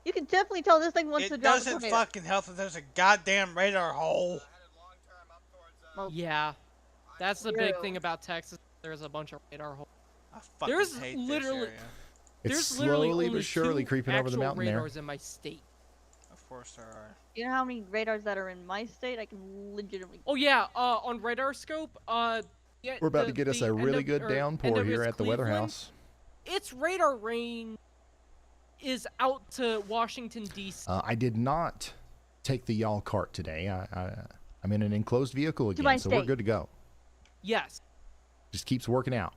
you can definitely tell this thing wants to It drop. a doesn't tornado. fucking help if there's a goddamn radar hole. Well, Yeah, that's the big True. thing about Texas. There's a bunch of radar holes. I fucking There's hate literally- this area. It's There's literally slowly only but surely 2 creeping over the actual mountain there. radars in my state. Of course there are. you know how many radars that are in my state? I can legitimately. Oh yeah, on radar scope. Yeah, We're about to get us a really good or downpour here NWS at the weather Cleveland, house. Its radar range is out to Washington D.C. I did not take the y'all cart today. I'm in an enclosed vehicle my again, so we're state. good to go. Yes, Just keeps working out.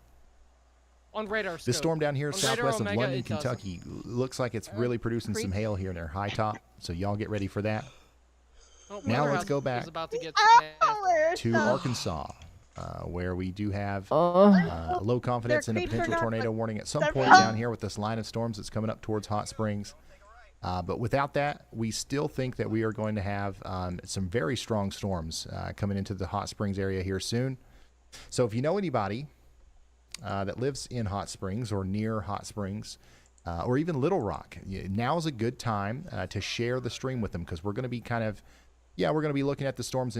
on radar scope. This storm down here On Radar southwest of Omega, London, it doesn't. Kentucky, looks like it's really producing some creep. hail here near High Top. So y'all get ready for that. Oh, Now Weather let's House go is back about to get Oh, to Arkansas, where we do have Oh. low confidence Their and a creeps are potential not- tornado warning at some they're- point down here with this line of storms that's coming up towards Hot Springs. But without that, we still think that we are going to have some very strong storms coming into the Hot Springs area here soon. So if you know anybody that lives in Hot Springs or near Hot Springs, or even Little Rock, now is a good time to share the stream with them, because we're going to be we're going to be looking at the storms